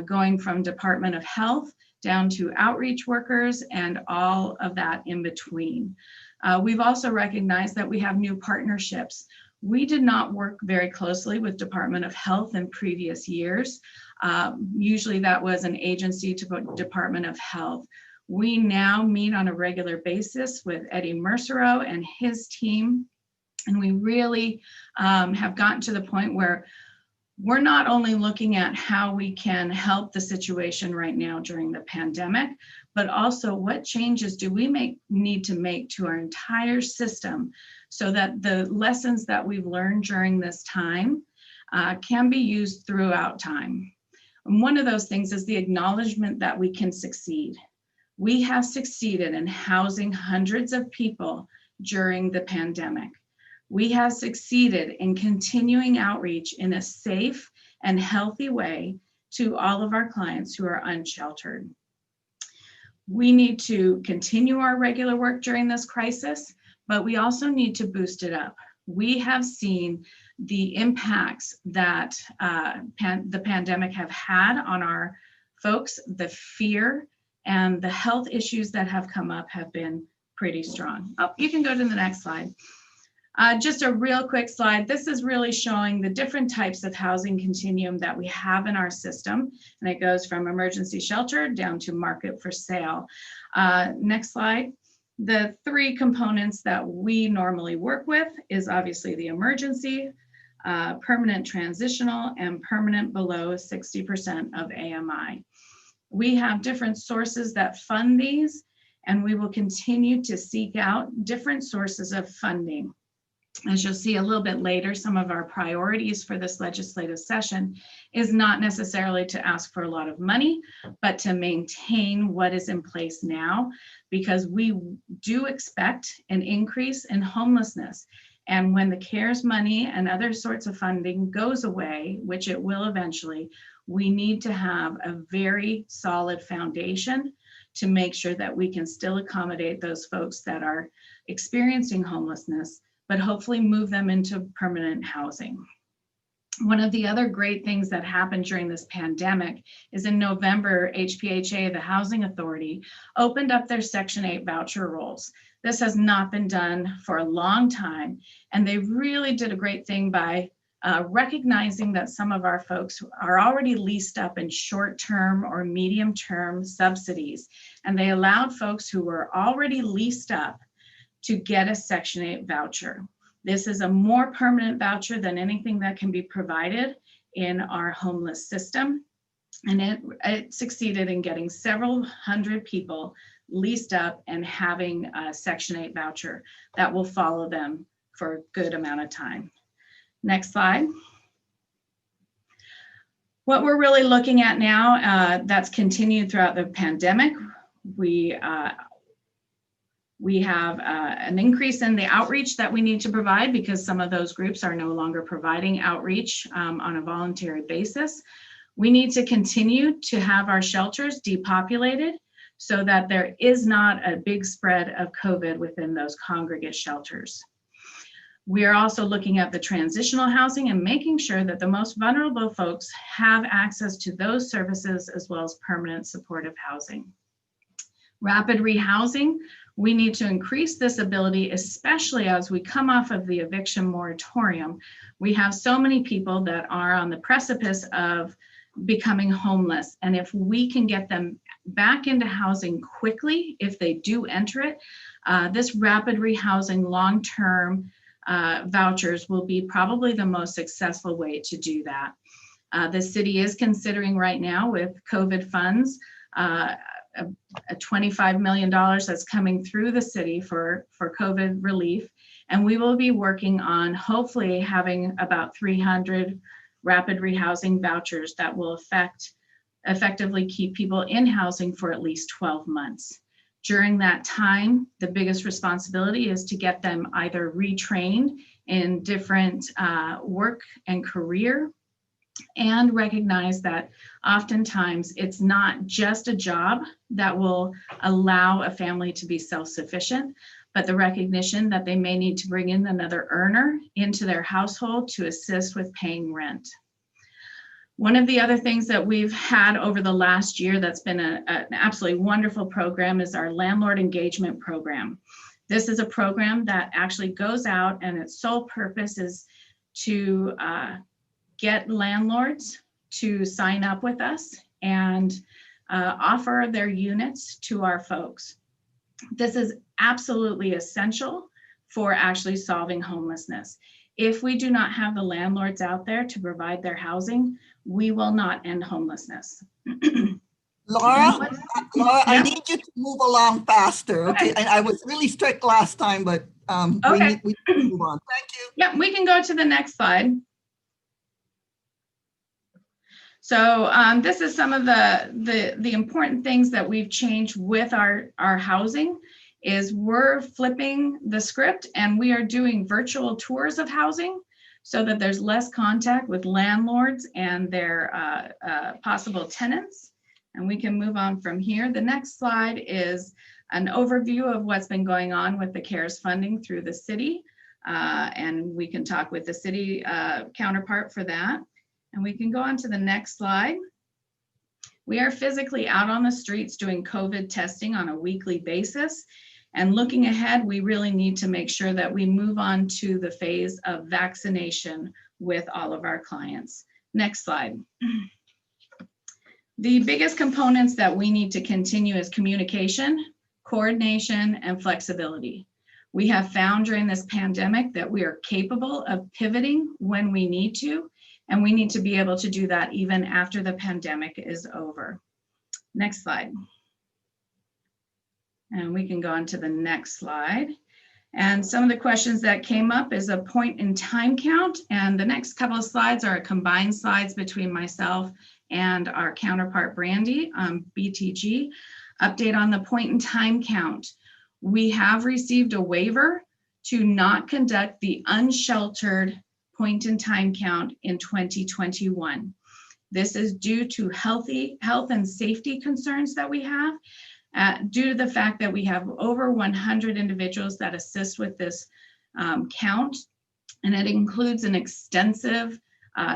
going from Department of Health down to outreach workers and all of that in between. We've also recognized that we have new partnerships. We did not work very closely with Department of Health in previous years. Usually that was an agency to Department of Health. We now meet on a regular basis with Eddie Mercero and his team. And we really have gotten to the point where we're not only looking at how we can help the situation right now during the pandemic, but also what changes do we need to make to our entire system so that the lessons that we've learned during this time can be used throughout time. And one of those things is the acknowledgement that we can succeed. We have succeeded in housing hundreds of people during the pandemic. We have succeeded in continuing outreach in a safe and healthy way to all of our clients who are unsheltered. We need to continue our regular work during this crisis, but we also need to boost it up. We have seen the impacts that the pandemic have had on our folks. The fear and the health issues that have come up have been pretty strong. Oh, you can go to the next slide. Just a real quick slide. This is really showing the different types of housing continuum that we have in our system. And it goes from emergency shelter down to market for sale. Next slide. The three components that we normally work with is obviously the emergency, permanent transitional, and permanent below 60% of AMI. We have different sources that fund these, and we will continue to seek out different sources of funding. As you'll see a little bit later, some of our priorities for this legislative session is not necessarily to ask for a lot of money, but to maintain what is in place now, because we do expect an increase in homelessness. And when the CARES money and other sorts of funding goes away, which it will eventually, we need to have a very solid foundation to make sure that we can still accommodate those folks that are experiencing homelessness, but hopefully move them into permanent housing. One of the other great things that happened during this pandemic is in November, HPHA, the Housing Authority, opened up their Section 8 voucher rolls. This has not been done for a long time, and they really did a great thing by recognizing that some of our folks are already leased up in short-term or medium-term subsidies, and they allowed folks who were already leased up to get a Section 8 voucher. This is a more permanent voucher than anything that can be provided in our homeless system. And it succeeded in getting several hundred people leased up and having a Section 8 voucher that will follow them for a good amount of time. Next slide. What we're really looking at now, that's continued throughout the pandemic. We have an increase in the outreach that we need to provide because some of those groups are no longer providing outreach on a voluntary basis. We need to continue to have our shelters depopulated so that there is not a big spread of COVID within those congregate shelters. We are also looking at the transitional housing and making sure that the most vulnerable folks have access to those services as well as permanent supportive housing. Rapid rehousing, we need to increase this ability, especially as we come off of the eviction moratorium. We have so many people that are on the precipice of becoming homeless. And if we can get them back into housing quickly, if they do enter it, this rapid rehousing long-term vouchers will be probably the most successful way to do that. The city is considering right now with COVID funds, a $25 million that's coming through the city for COVID relief. And we will be working on hopefully having about 300 rapid rehousing vouchers that will effectively keep people in housing for at least 12 months. During that time, the biggest responsibility is to get them either retrained in different work and career, and recognize that oftentimes it's not just a job that will allow a family to be self-sufficient, but the recognition that they may need to bring in another earner into their household to assist with paying rent. One of the other things that we've had over the last year that's been an absolutely wonderful program is our landlord engagement program. This is a program that actually goes out and its sole purpose is to get landlords to sign up with us and offer their units to our folks. This is absolutely essential for actually solving homelessness. If we do not have the landlords out there to provide their housing, we will not end homelessness. Laura, Yeah. I need you to move along faster, okay? And I was really strict last time, but Okay. we need to move on. Thank you. Yeah, we can go to the next slide. So this is some of the important things that we've changed with our housing is we're flipping the script and we are doing virtual tours of housing so that there's less contact with landlords and their possible tenants. And we can move on from here. The next slide is an overview of what's been going on with the CARES funding through the city. And we can talk with the city counterpart for that. And we can go on to the next slide. We are physically out on the streets doing COVID testing on a weekly basis. And looking ahead, we really need to make sure that we move on to the phase of vaccination with all of our clients. Next slide. The biggest components that we need to continue is communication, coordination, and flexibility. We have found during this pandemic that we are capable of pivoting when we need to, and we need to be able to do that even after the pandemic is over. Next slide. And we can go on to the next slide. And some of the questions that came up is a point in time count. And the next couple of slides are combined slides between myself and our counterpart, Brandy, BTG. Update on the point in time count. We have received a waiver to not conduct the unsheltered point in time count in 2021. This is due to health and safety concerns that we have. Due to the fact that we have over 100 individuals that assist with this count, and it includes an extensive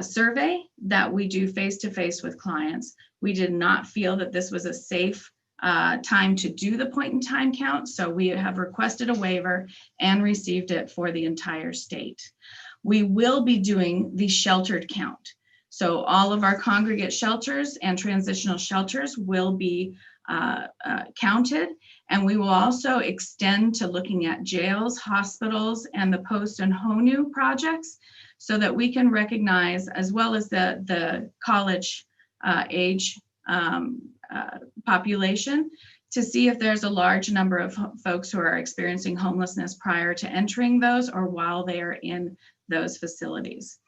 survey that we do face-to-face with clients. We did not feel that this was a safe time to do the point in time count, so we have requested a waiver and received it for the entire state. We will be doing the sheltered count. So all of our congregate shelters and transitional shelters will be counted, and we will also extend to looking at jails, hospitals, and the post and HONU projects so that we can recognize, as well as the college age population, to see if there's a large number of folks who are experiencing homelessness prior to entering those or while they are in those facilities.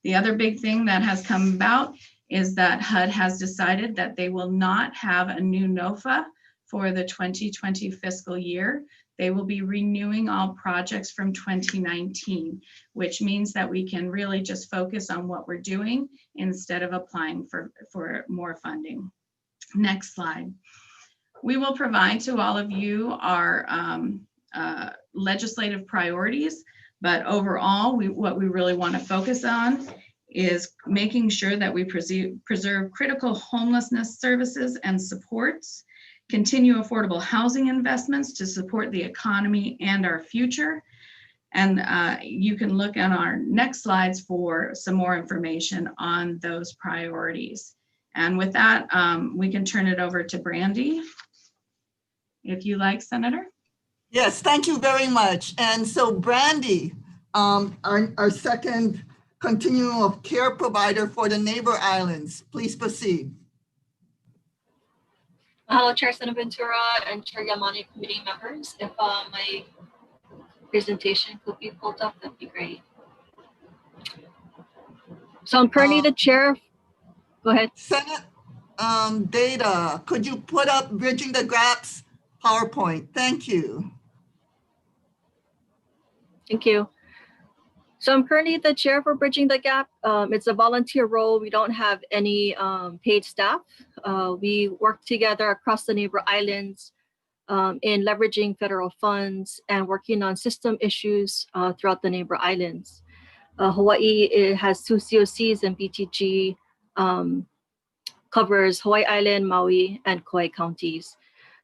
The other big thing that has come about is that HUD has decided that they will not have a new NOFA for the 2020 fiscal year. They will be renewing all projects from 2019, which means that we can really just focus on what we're doing instead of applying for more funding. Next slide. We will provide to all of you our legislative priorities, but overall, what we really want to focus on is making sure that we preserve critical homelessness services and supports, continue affordable housing investments to support the economy and our future. And you can look at our next slides for some more information on those priorities. And with that, we can turn it over to Brandy, if you like, Senator. Yes, thank you very much. And so Brandy, our second continuum of care provider for the neighbor islands, please proceed. Hello, Chair Senaventura and Chair Yamane committee members. If my presentation could be pulled up, that'd be great. So I'm currently the chair. Go ahead. Senate data, could you put up Bridging the Gaps PowerPoint? Thank you. Thank you. So I'm currently the chair for Bridging the Gap. It's a volunteer role. We don't have any paid staff. We work together across the neighbor islands in leveraging federal funds and working on system issues throughout the neighbor islands. Hawaii has 2 COCs, and BTG covers Hawaii Island, Maui, and Kauai counties.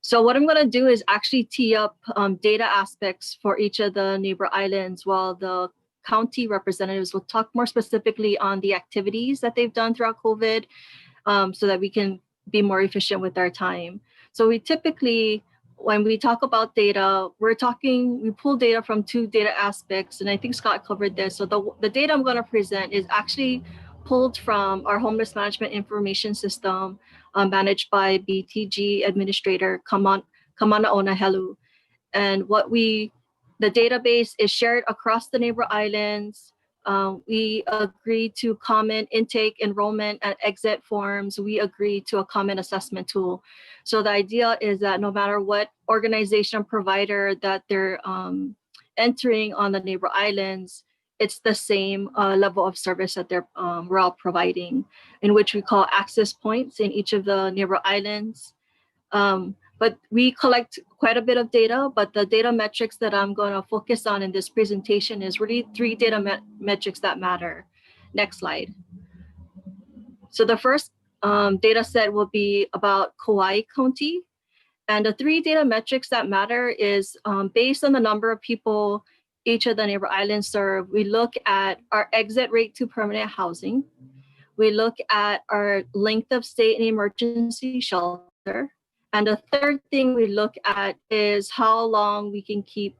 So what I'm going to do is actually tee up data aspects for each of the neighbor islands, while the county representatives will talk more specifically on the activities that they've done throughout COVID, so that we can be more efficient with our time. So we typically, when we talk about data, we pull data from 2 data aspects, and I think Scott covered this. So the data I'm going to present is actually pulled from our homeless management information system managed by BTG Administrator Kamana Onahelu. And the database is shared across the neighbor islands. We agreed to common intake, enrollment, and exit forms. We agreed to a common assessment tool. So the idea is that no matter what organization or provider that they're entering on the neighbor islands, it's the same level of service that we're all providing, in which we call access points in each of the neighbor islands. But we collect quite a bit of data, but the data metrics that I'm going to focus on in this presentation is really 3 data metrics that matter. Next slide. So the first data set will be about Kauai County. And the 3 data metrics that matter is based on the number of people each of the neighbor islands serve. We look at our exit rate to permanent housing. We look at our length of stay in emergency shelter. And the third thing we look at is how long we can keep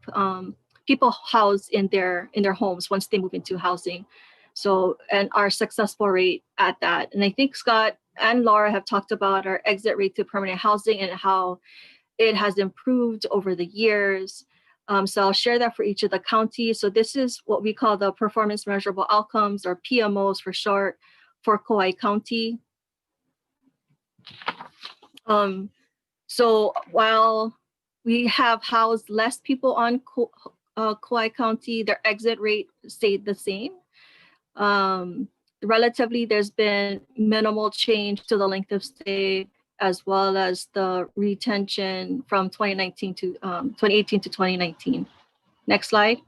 people housed in their homes once they move into housing. So, and our successful rate at that. And I think Scott and Laura have talked about our exit rate to permanent housing and how it has improved over the years. So I'll share that for each of the counties. So this is what we call the performance measurable outcomes, or PMOs for short, for Kauai County. So while we have housed less people on Kauai County, their exit rate stayed the same. Relatively, there's been minimal change to the length of stay, as well as the retention from 2018 to 2019. Next slide.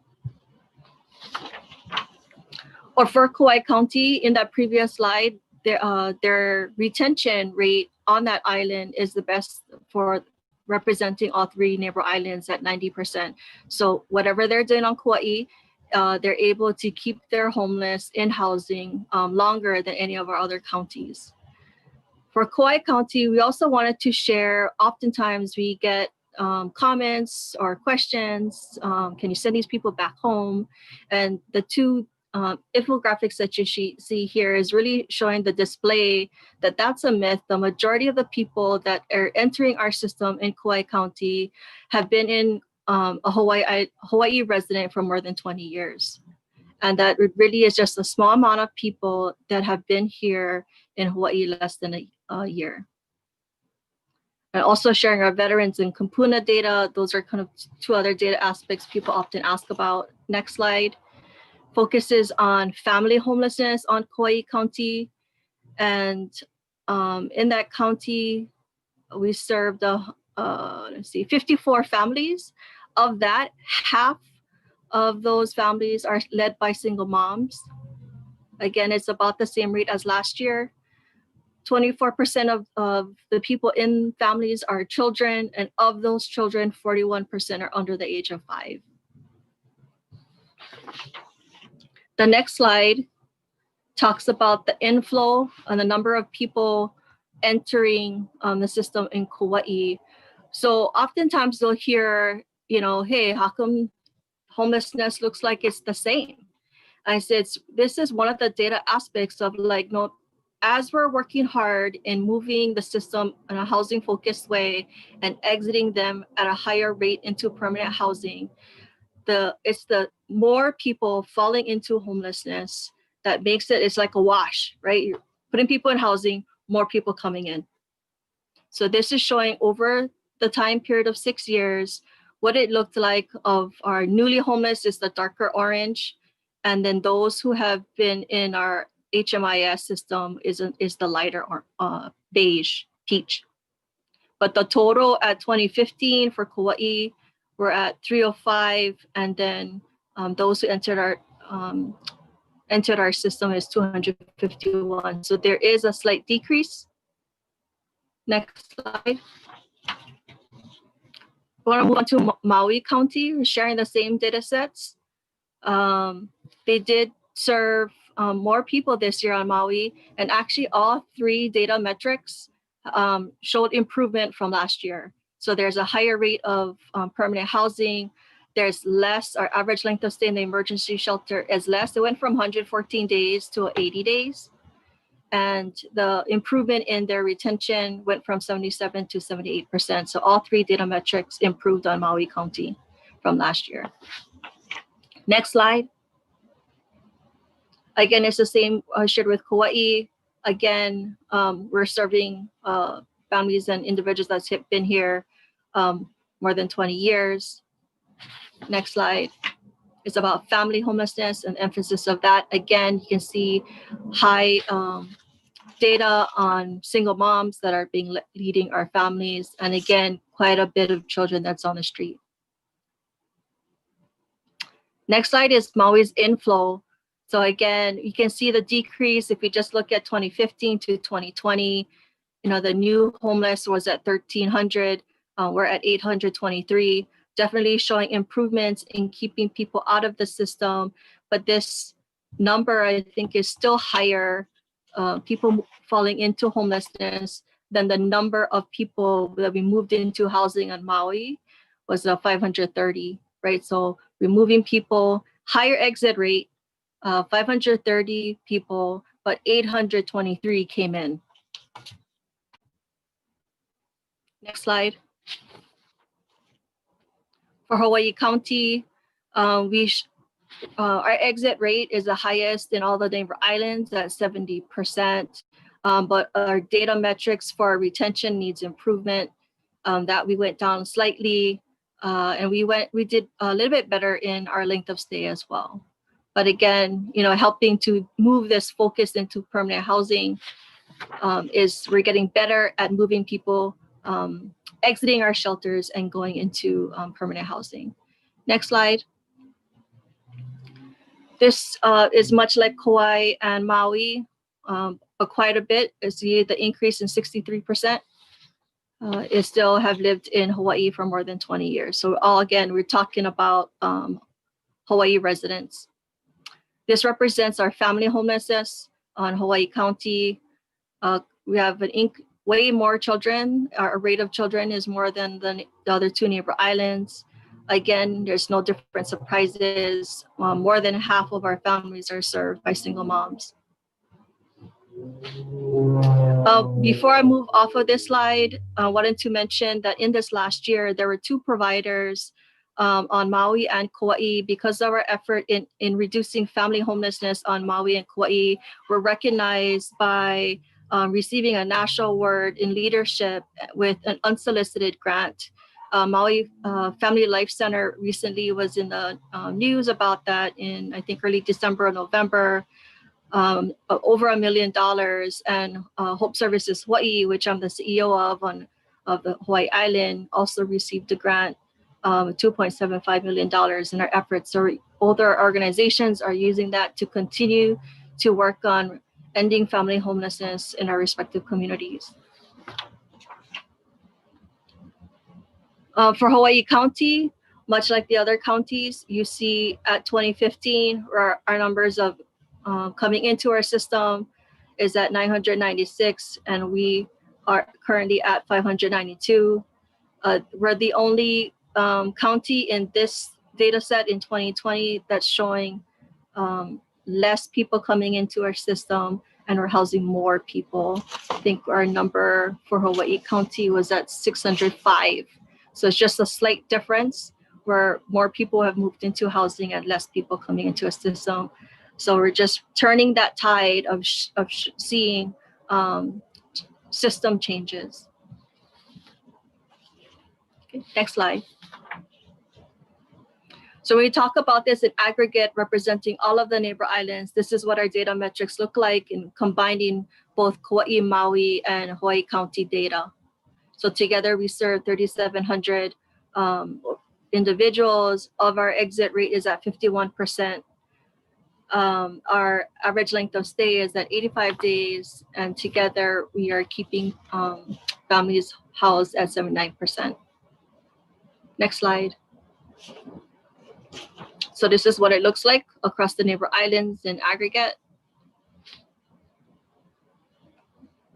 Or for Kauai County, in that previous slide, their retention rate on that island is the best for representing all 3 neighbor islands at 90%. So whatever they're doing on Kauai, they're able to keep their homeless in housing longer than any of our other counties. For Kauai County, we also wanted to share, oftentimes we get comments or questions, can you send these people back home? And the 2 infographics that you see here is really showing the display that that's a myth. The majority of the people that are entering our system in Kauai County have been in a Hawaii resident for more than 20 years. And that really is just a small amount of people that have been here in Hawaii less than a year. And also sharing our veterans and Kupuna data. Those are kind of 2 other data aspects people often ask about. Next slide. Focuses on family homelessness on Kauai County. And in that county, we served, 54 families. Of that, half of those families are led by single moms. Again, it's about the same rate as last year. 24% of the people in families are children, and of those children, 41% are under the age of 5. The next slide talks about the inflow and the number of people entering the system in Kauai. So oftentimes you'll hear, hey, how come homelessness looks like it's the same? I said, this is one of the data aspects of as we're working hard in moving the system in a housing focused way and exiting them at a higher rate into permanent housing, it's the more people falling into homelessness that makes it's like a wash, right? You're putting people in housing, more people coming in. So this is showing over the time period of 6 years, what it looked like of our newly homeless is the darker orange. And then those who have been in our HMIS system is the lighter beige, peach. But the total at 2015 for Kauai, we're at 305, and then those who entered our system is 251. So there is a slight decrease. Next slide. We want to move on to Maui County. We're sharing the same data sets. They did serve more people this year on Maui, and actually all 3 data metrics showed improvement from last year. So there's a higher rate of permanent housing. There's less, our average length of stay in the emergency shelter is less. It went from 114 days to 80 days. And the improvement in their retention went from 77 to 78%. So all 3 data metrics improved on Maui County from last year. Next slide. Again, it's the same shared with Kauai. Again, we're serving families and individuals that's been here more than 20 years. Next slide. It's about family homelessness and emphasis of that. Again, you can see high data on single moms that are leading our families. And again, quite a bit of children that's on the street. Next slide is Maui's inflow. So again, you can see the decrease if we just look at 2015 to 2020. The new homeless was at 1,300. We're at 823. Definitely showing improvements in keeping people out of the system. But this number, I think, is still higher, people falling into homelessness, than the number of people that we moved into housing on Maui was 530, right? So removing people, higher exit rate, 530 people, but 823 came in. Next slide. For Hawaii County, our exit rate is the highest in all the neighbor islands at 70%. But our data metrics for our retention needs improvement. That we went down slightly, and we did a little bit better in our length of stay as well. But again, helping to move this focus into permanent housing we're getting better at moving people, exiting our shelters and going into permanent housing. Next slide. This is much like Kauai and Maui, but quite a bit. See the increase in 63%. It still have lived in Hawaii for more than 20 years. So again, we're talking about Hawaii residents. This represents our family homelessness on Hawaii County. We have way more children. Our rate of children is more than the other two neighbor islands. Again, there's no different surprises. More than half of our families are served by single moms. Before I move off of this slide, I wanted to mention that in this last year, there were two providers on Maui and Kauai. Because of our effort in reducing family homelessness on Maui and Kauai, we're recognized by receiving a national award in leadership with an unsolicited grant. Maui Family Life Center recently was in the news about that in, I think, early December or November. Over $1 million, and Hope Services Hawaii, which I'm the CEO of the Hawaii Island, also received a grant, $2.75 million in our efforts. So both our organizations are using that to continue to work on ending family homelessness in our respective communities. For Hawaii County, much like the other counties, you see at 2015, our numbers of coming into our system is at 996, and we are currently at 592. We're the only county in this data set in 2020 that's showing less people coming into our system, and we're housing more people. I think our number for Hawaii County was at 605. So it's just a slight difference where more people have moved into housing and less people coming into a system. So we're just turning that tide of seeing system changes. Okay, next slide. So when we talk about this in aggregate, representing all of the neighbor islands, this is what our data metrics look like in combining both Kauai, Maui, and Hawaii County data. So together we serve 3,700 individuals. Of our exit rate is at 51%. Our average length of stay is at 85 days, and together we are keeping families housed at 79%. Next slide. So this is what it looks like across the neighbor islands in aggregate.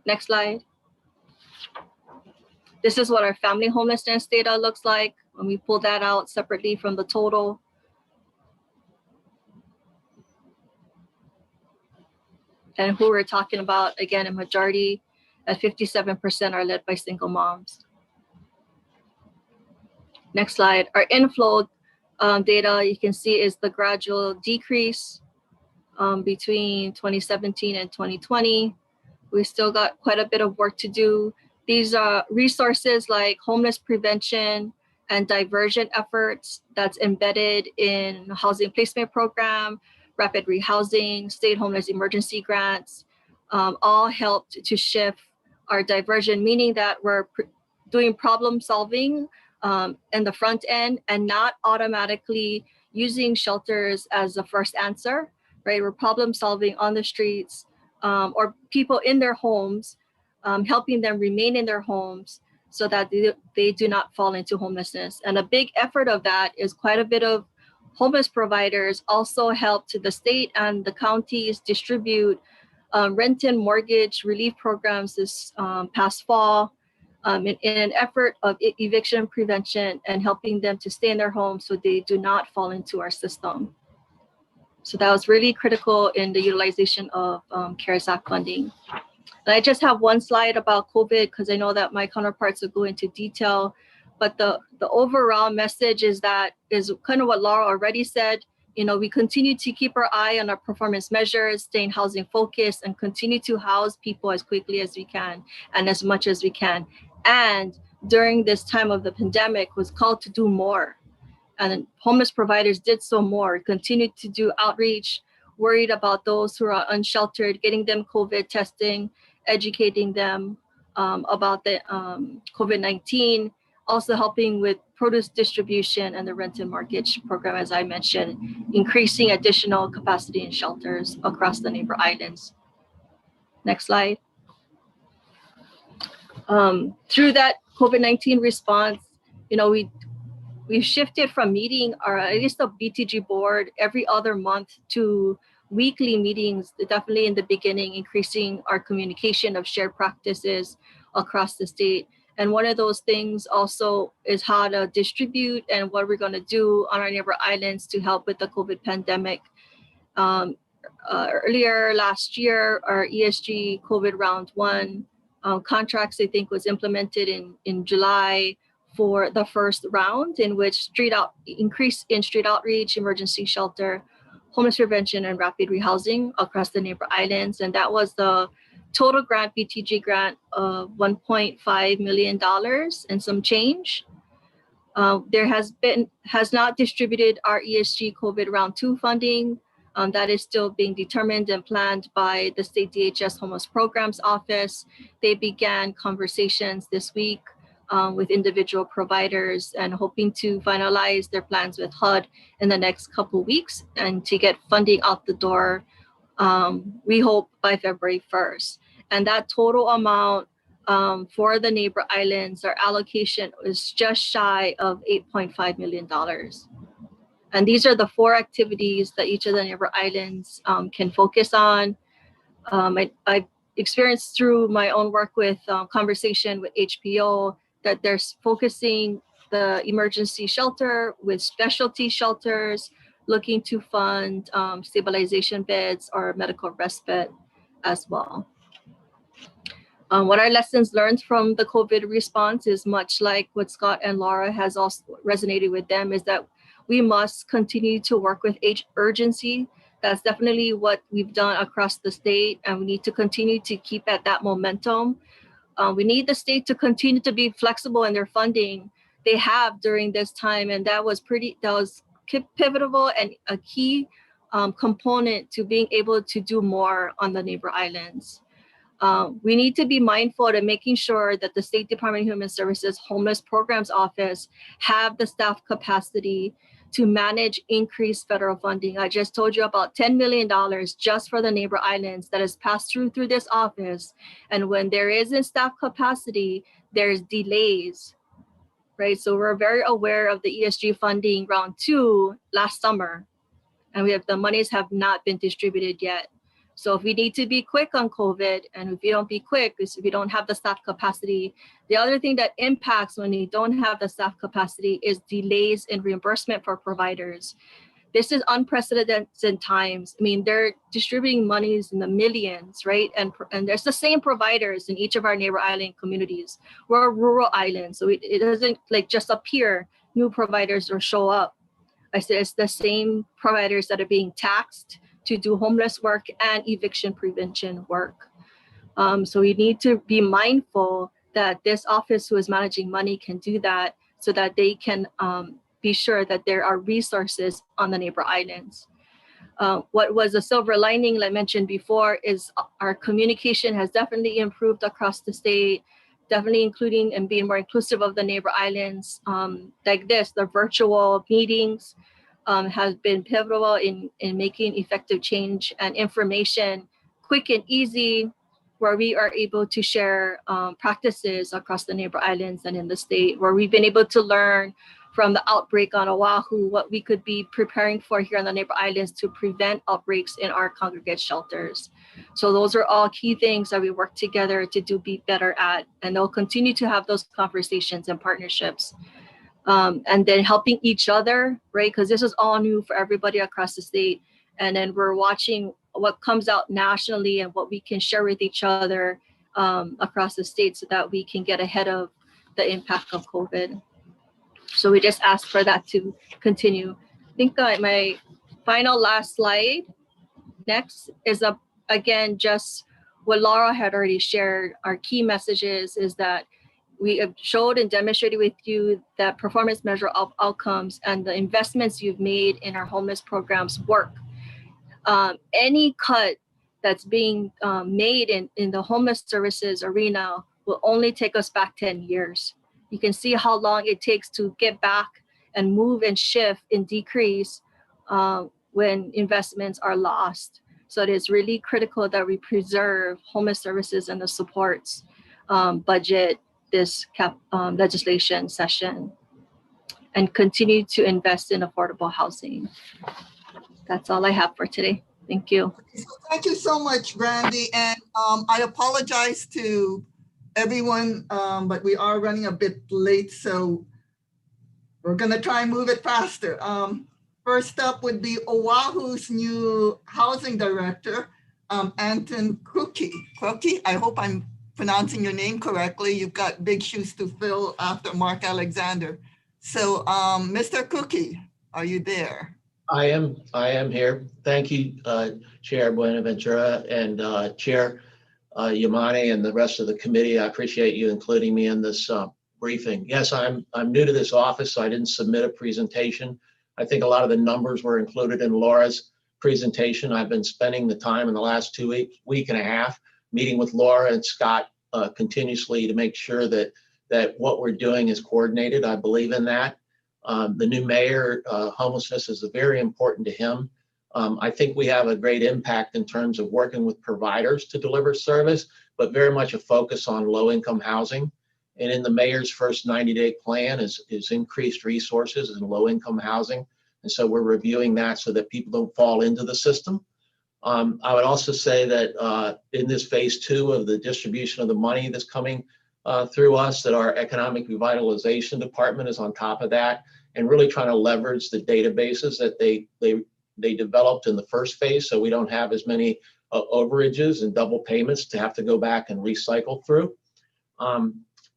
Next slide. This is what our family homelessness data looks like when we pull that out separately from the total. And who we're talking about, again, a majority at 57% are led by single moms. Next slide. Our inflow data, you can see, is the gradual decrease. between 2017 and 2020. We still got quite a bit of work to do. These are resources like homeless prevention and diversion efforts that's embedded in housing placement program, rapid rehousing, state homeless emergency grants, all helped to shift our diversion, meaning that we're doing problem solving in the front end and not automatically using shelters as the first answer, right? We're problem solving on the streets or people in their homes, helping them remain in their homes so that they do not fall into homelessness. And a big effort of that is quite a bit of homeless providers also helped the state and the counties distribute rent and mortgage relief programs this past fall in an effort of eviction prevention and helping them to stay in their homes so they do not fall into our system. So that was really critical in the utilization of CARES Act funding. And I just have one slide about COVID because I know that my counterparts will go into detail, but the overall message is that is kind of what Laura already said. You know, we continue to keep our eye on our performance measures, staying housing focused, and continue to house people as quickly as we can and as much as we can. And during this time of the pandemic was called to do more. And homeless providers did so more, continued to do outreach, worried about those who are unsheltered, getting them COVID testing, educating them about the COVID-19, also helping with produce distribution and the rent and mortgage program, as I mentioned, increasing additional capacity in shelters across the neighbor islands. Next slide. Through that COVID-19 response, you know, we've shifted from meeting or at least the BTG board every other month to weekly meetings, definitely in the beginning, increasing our communication of shared practices across the state. And one of those things also is how to distribute and what we're going to do on our neighbor islands to help with the COVID pandemic. Earlier last year, our ESG COVID round 1 contracts, I think, was implemented in July for the first round, in which increase in street outreach, emergency shelter, homeless prevention, and rapid rehousing across the neighbor islands. And that was the total grant, BTG grant of $1.5 million and some change. There has not distributed our ESG COVID round 2 funding. That is still being determined and planned by the State DHS Homeless Programs Office. They began conversations this week with individual providers and hoping to finalize their plans with HUD in the next couple of weeks and to get funding out the door, we hope by February 1st. And that total amount for the neighbor islands, our allocation is just shy of $8.5 million. And these are the 4 activities that each of the neighbor islands can focus on. I've experienced through my own work with conversation with HPO that they're focusing the emergency shelter with specialty shelters, looking to fund stabilization beds or medical respite as well. What our lessons learned from the COVID response is much like what Scott and Laura has also resonated with them, is that we must continue to work with urgency. That's definitely what we've done across the state, and we need to continue to keep at that momentum. We need the state to continue to be flexible in their funding. They have during this time, and that was pivotal and a key component to being able to do more on the neighbor islands. We need to be mindful of making sure that the State Department of Human Services Homeless Programs Office have the staff capacity to manage increased federal funding. I just told you about $10 million just for the neighbor islands that has passed through this office. And when there isn't staff capacity, there's delays, right? So we're very aware of the ESG funding round 2 last summer, and the monies have not been distributed yet. So if we need to be quick on COVID, and if we don't be quick, is if we don't have the staff capacity. The other thing that impacts when we don't have the staff capacity is delays in reimbursement for providers. This is unprecedented times. I mean, they're distributing monies in the millions, right? And there's the same providers in each of our neighbor island communities. We're a rural island, so it doesn't like just appear new providers or show up. I said it's the same providers that are being taxed to do homeless work and eviction prevention work. So we need to be mindful that this office who is managing money can do that so that they can be sure that there are resources on the neighbor islands. What was a silver lining, like I mentioned before, is our communication has definitely improved across the state, definitely including and being more inclusive of the neighbor islands. Like this, the virtual meetings has been pivotal in making effective change and information quick and easy, where we are able to share practices across the neighbor islands and in the state, where we've been able to learn from the outbreak on Oahu, what we could be preparing for here on the neighbor islands to prevent outbreaks in our congregate shelters. So those are all key things that we work together to be better at, and they'll continue to have those conversations and partnerships. And then helping each other, right? Because this is all new for everybody across the state. And then we're watching what comes out nationally and what we can share with each other across the state so that we can get ahead of the impact of COVID. So we just ask for that to continue. I think my final last slide next is again, just what Laura had already shared. Our key messages is that we have showed and demonstrated with you that performance measure of outcomes and the investments you've made in our homeless programs work. Any cut that's being made in the homeless services arena will only take us back 10 years. You can see how long it takes to get back and move and shift and decrease when investments are lost. So it is really critical that we preserve homeless services and the supports budget this legislation session and continue to invest in affordable housing. That's all I have for today. Thank you. So thank you so much, Brandy. And I apologize to everyone, but we are running a bit late, so we're gonna try and move it faster. First up would be Oahu's new housing director, Anton Cookie. Cookie, I hope I'm pronouncing your name correctly. You've got big shoes to fill after Mark Alexander. So Mr. Cookie, are you there? I am here. Thank you, Chair Buenaventura and Chair Yamane and the rest of the committee. I appreciate you including me in this briefing. Yes, I'm new to this office, so I didn't submit a presentation. I think a lot of the numbers were included in Laura's presentation. I've been spending the time in the last week and a half meeting with Laura and Scott continuously to make sure that what we're doing is coordinated. I believe in that. The new mayor, homelessness is very important to him. I think we have a great impact in terms of working with providers to deliver service, but very much a focus on low-income housing. And in the mayor's first 90-day plan is increased resources in low-income housing. And so we're reviewing that so that people don't fall into the system. I would also say that in this phase 2 of the distribution of the money that's coming through us, that our economic revitalization department is on top of that and really trying to leverage the databases that they developed in the first phase, so we don't have as many overages and double payments to have to go back and recycle through.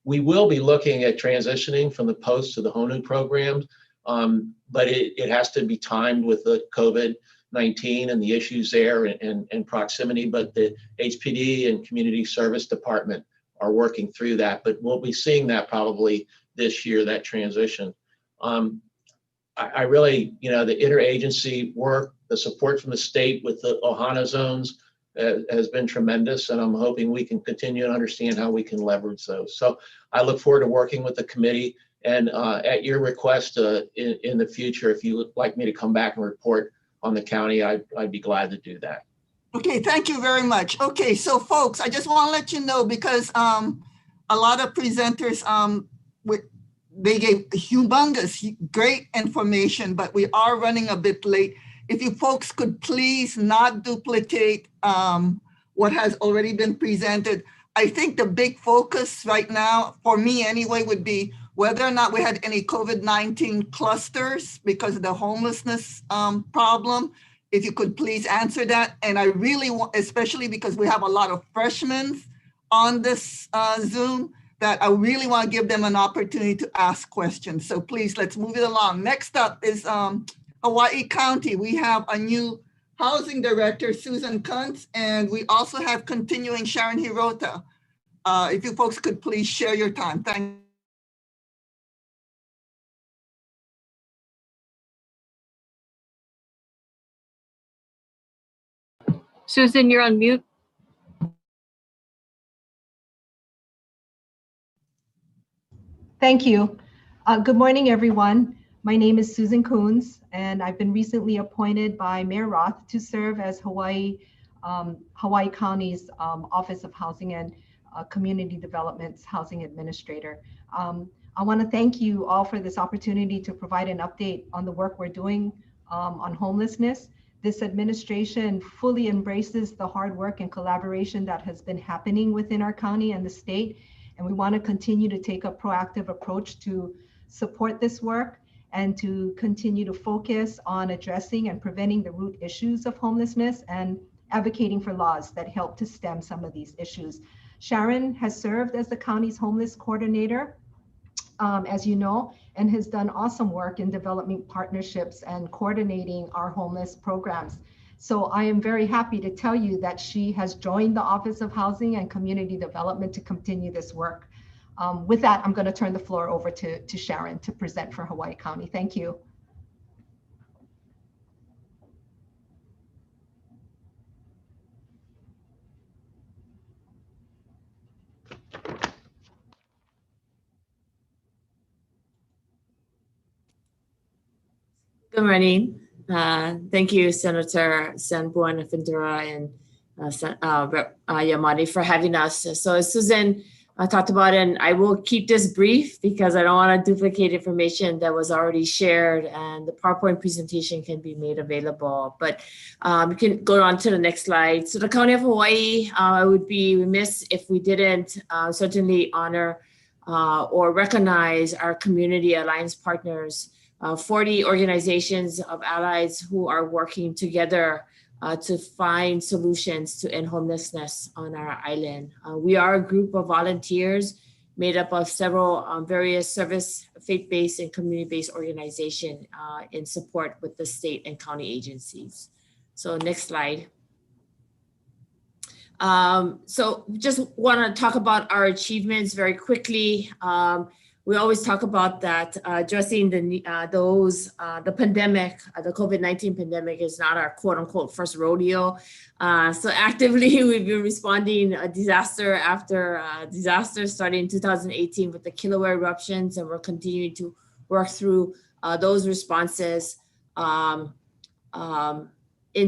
We will be looking at transitioning from the post to the HONU programs, but it has to be timed with the COVID-19 and the issues there and proximity, but the HPD and Community Service Department are working through that, but we'll be seeing that probably this year, that transition. I really, the interagency work, the support from the state with the Ohana zones has been tremendous, and I'm hoping we can continue to understand how we can leverage those. So I look forward to working with the committee, and at your request in the future, if you would like me to come back and report on the county, I'd be glad to do that. Okay, thank you very much. Okay, so folks, I just want to let you know, because a lot of presenters, they gave humongous, great information, but we are running a bit late. If you folks could please not duplicate what has already been presented. I think the big focus right now, for me anyway, would be whether or not we had any COVID-19 clusters because of the homelessness problem. If you could please answer that. And I really want, especially because we have a lot of freshmen on this Zoom, that I really want to give them an opportunity to ask questions. So please, let's move it along. Next up is Hawaii County. We have a new Housing Director, Susan Kuntz, and we also have continuing Sharon Hirota. If you folks could please share your time. Thank you. Susan, you're on mute. Thank you. Good morning, everyone. My name is Susan Coons, and I've been recently appointed by Mayor Roth to serve as Hawaii County's Office of Housing and Community Development's Housing Administrator. I want to thank you all for this opportunity to provide an update on the work we're doing on homelessness. This administration fully embraces the hard work and collaboration that has been happening within our county and the state. And we want to continue to take a proactive approach to support this work and to continue to focus on addressing and preventing the root issues of homelessness and advocating for laws that help to stem some of these issues. Sharon has served as the county's homeless coordinator, as you know, and has done awesome work in developing partnerships and coordinating our homeless programs. So I am very happy to tell you that she has joined the Office of Housing and Community Development to continue this work. With that, I'm going to turn the floor over to Sharon to present for Hawaii County. Thank you. Good morning. Thank you, Senator San Buenaventura and Rep. Yamani for having us. So as Susan talked about, and I will keep this brief because I don't want to duplicate information that was already shared, and the PowerPoint presentation can be made available. But we can go on to the next slide. So the County of Hawaii, I would be remiss if we didn't certainly honor or recognize our community alliance partners. 40 organizations of allies who are working together to find solutions to end homelessness on our island. We are a group of volunteers made up of several various service, faith-based and community-based organizations in support with the state and county agencies. So next slide. So just want to talk about our achievements very quickly. We always talk about that addressing the pandemic, the COVID-19 pandemic is not our quote unquote first rodeo. So actively we've been responding disaster after disaster starting in 2018 with the Kilauea eruptions, and we're continuing to work through those responses. In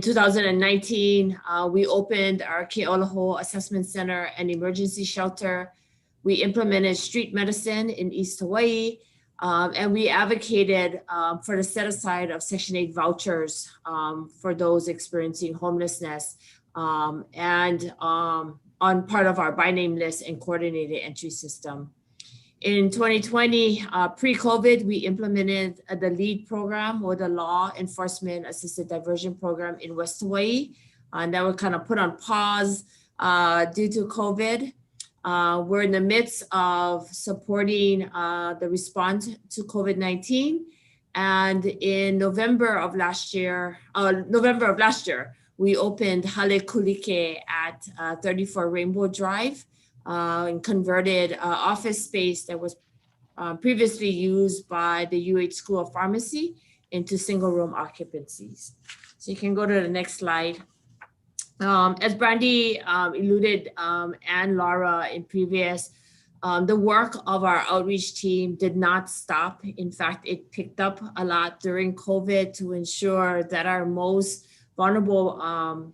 2019, we opened our Ke'olaho Assessment Center and Emergency Shelter. We implemented street medicine in East Hawaii, and we advocated for the set aside of Section 8 vouchers for those experiencing homelessness and on part of our by name list and coordinated entry system. In 2020, pre-COVID, we implemented the LEAD program, or the Law Enforcement Assisted Diversion Program in West Hawaii, and that was kind of put on pause due to COVID. We're in the midst of supporting the response to COVID-19. And in November of last year, we opened Hale Kulike at 34 Rainbow Drive and converted office space that was previously used by the UH School of Pharmacy into single room occupancies. So you can go to the next slide. As Brandy alluded and Laura in previous, the work of our outreach team did not stop. In fact, it picked up a lot during COVID to ensure that our most vulnerable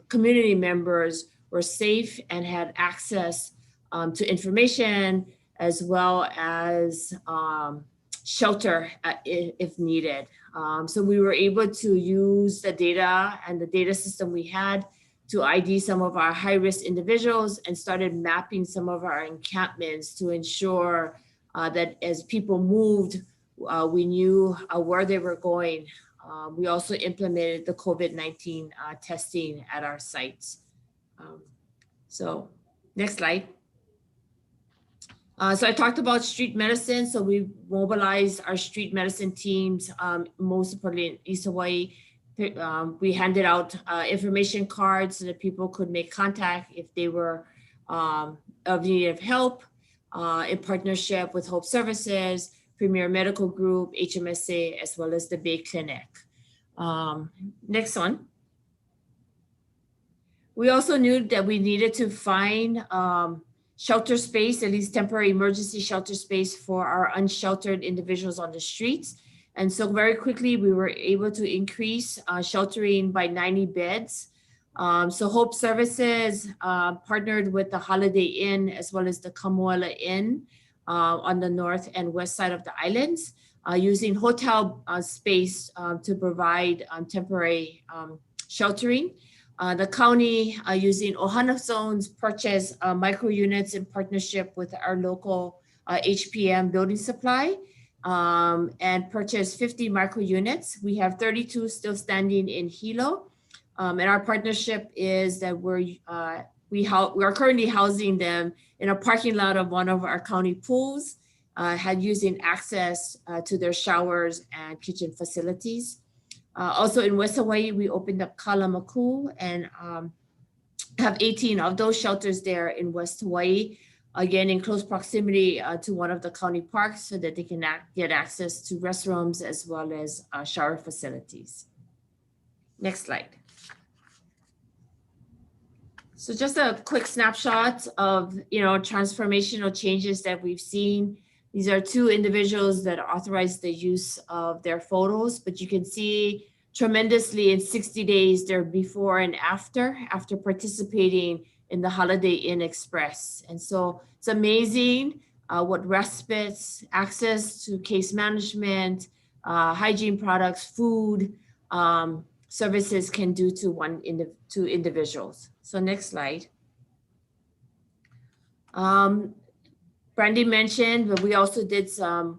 community members were safe and had access to information as well as shelter if needed. So we were able to use the data and the data system we had to ID some of our high-risk individuals and started mapping some of our encampments to ensure that as people moved, we knew where they were going. We also implemented the COVID-19 testing at our sites. So next slide. So I talked about street medicine. So we mobilized our street medicine teams, most importantly in East Hawaii, we handed out information cards so that people could make contact if they were of need of help, in partnership with Hope Services, Premier Medical Group, HMS-HHH, as well as the Bay Clinic. Next one. We also knew that we needed to find shelter space, at least temporary emergency shelter space for our unsheltered individuals on the streets. And so very quickly, we were able to increase sheltering by 90 beds. So Hope Services partnered with the Holiday Inn as well as the Kamoala Inn on the north and west side of the islands, using hotel space to provide temporary sheltering. The county, using Ohana Zones, purchased micro units in partnership with our local HPM building supply, and purchased 50 micro units. We have 32 still standing in Hilo. And our partnership is that we are currently housing them in a parking lot of one of our county pools, using access to their showers and kitchen facilities. Also in West Hawaii, we opened up Kalamaku and have 18 of those shelters there in West Hawaii, again in close proximity to one of the county parks so that they can get access to restrooms as well as shower facilities. Next slide. So just a quick snapshot of, transformational changes that we've seen. These are two individuals that authorized the use of their photos, but you can see tremendously in 60 days, their before and after participating in the Holiday Inn Express. And so it's amazing what respites, access to case management, hygiene products, food, services can do to individuals. So next slide. Brandy mentioned, but we also did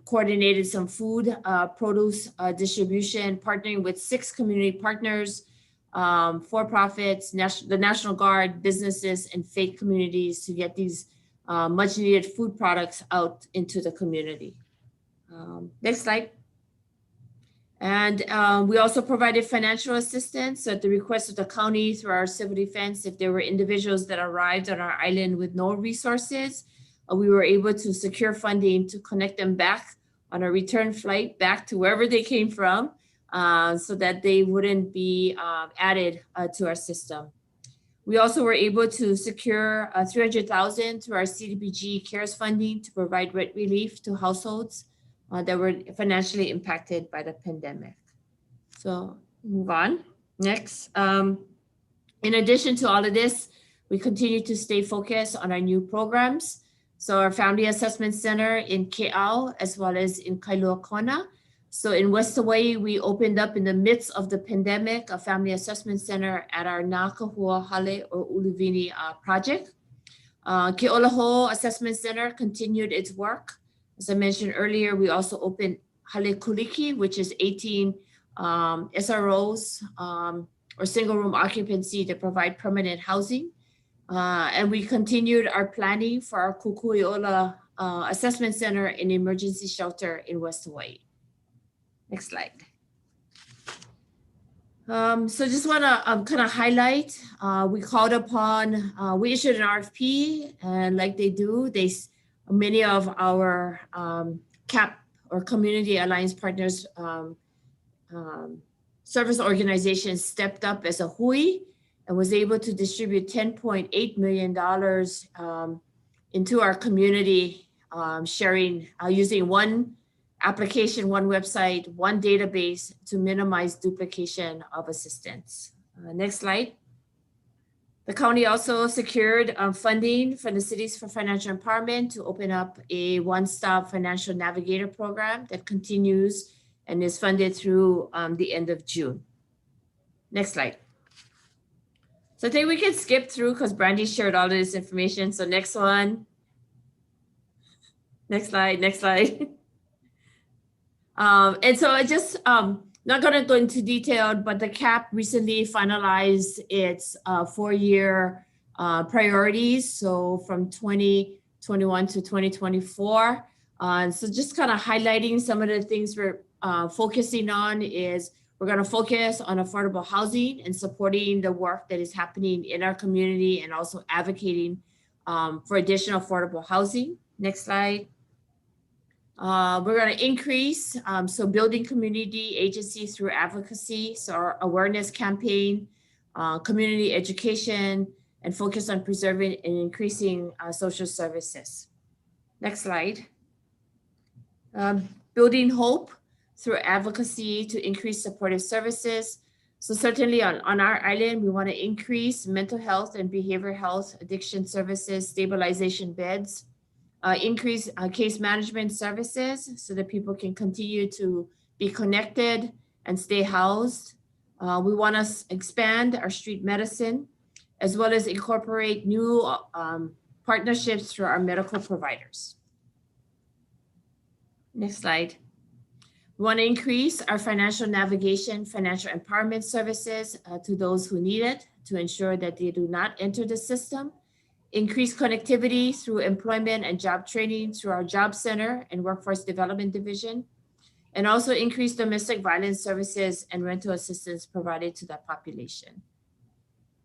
coordinated some food produce distribution, partnering with 6 community partners, for-profits, the National Guard, businesses, and faith communities to get these much needed food products out into the community. Next slide. And we also provided financial assistance at the request of the county through our civil defense. If there were individuals that arrived on our island with no resources, we were able to secure funding to connect them back on a return flight back to wherever they came from, so that they wouldn't be added to our system. We also were able to secure $300,000 through our CDBG CARES funding to provide rent relief to households that were financially impacted by the pandemic. So move on. Next. In addition to all of this, we continue to stay focused on our new programs. So our Family Assessment Center in Ke'au, as well as in Kailua Kona. So in West Hawaii, we opened up in the midst of the pandemic, a Family Assessment Center at our Nā Kahua Hale or Uluvini project. Ke'olaho Assessment Center continued its work. As I mentioned earlier, we also opened Hale Kuliki, which is 18 SROs or single room occupancy that provide permanent housing. And we continued our planning for our Kukui'ola Assessment Center and Emergency Shelter in West Hawaii. Next slide. So just want to kind of highlight, we called upon, we issued an RFP, and like they do, many of our CAP or Community Alliance Partners service organizations stepped up as a hui and was able to distribute $10.8 million into our community, sharing, using one application, one website, one database to minimize duplication of assistance. Next slide. The county also secured funding from the Cities for Financial Empowerment to open up a one-stop financial navigator program that continues and is funded through the end of June. Next slide. So I think we can skip through because Brandy shared all of this information. So next one. Next slide, next slide. And so I just, not going to go into detail, but the CAP recently finalized its 4-year priorities. So from 2021 to 2024. So just kind of highlighting some of the things we're focusing on is We're going to focus on affordable housing and supporting the work that is happening in our community and also advocating for additional affordable housing. Next slide. We're going to increase, so building community agency through advocacy, so our awareness campaign, community education, and focus on preserving and increasing social services. Next slide. Building hope through advocacy to increase supportive services. So certainly on our island, we want to increase mental health and behavioral health addiction services, stabilization beds, increase case management services so that people can continue to be connected and stay housed. We want to expand our street medicine, as well as incorporate new partnerships through our medical providers. Next slide. We want to increase our financial navigation, financial empowerment services to those who need it to ensure that they do not enter the system. Increase connectivity through employment and job training through our job center and workforce development division. And also increase domestic violence services and rental assistance provided to that population.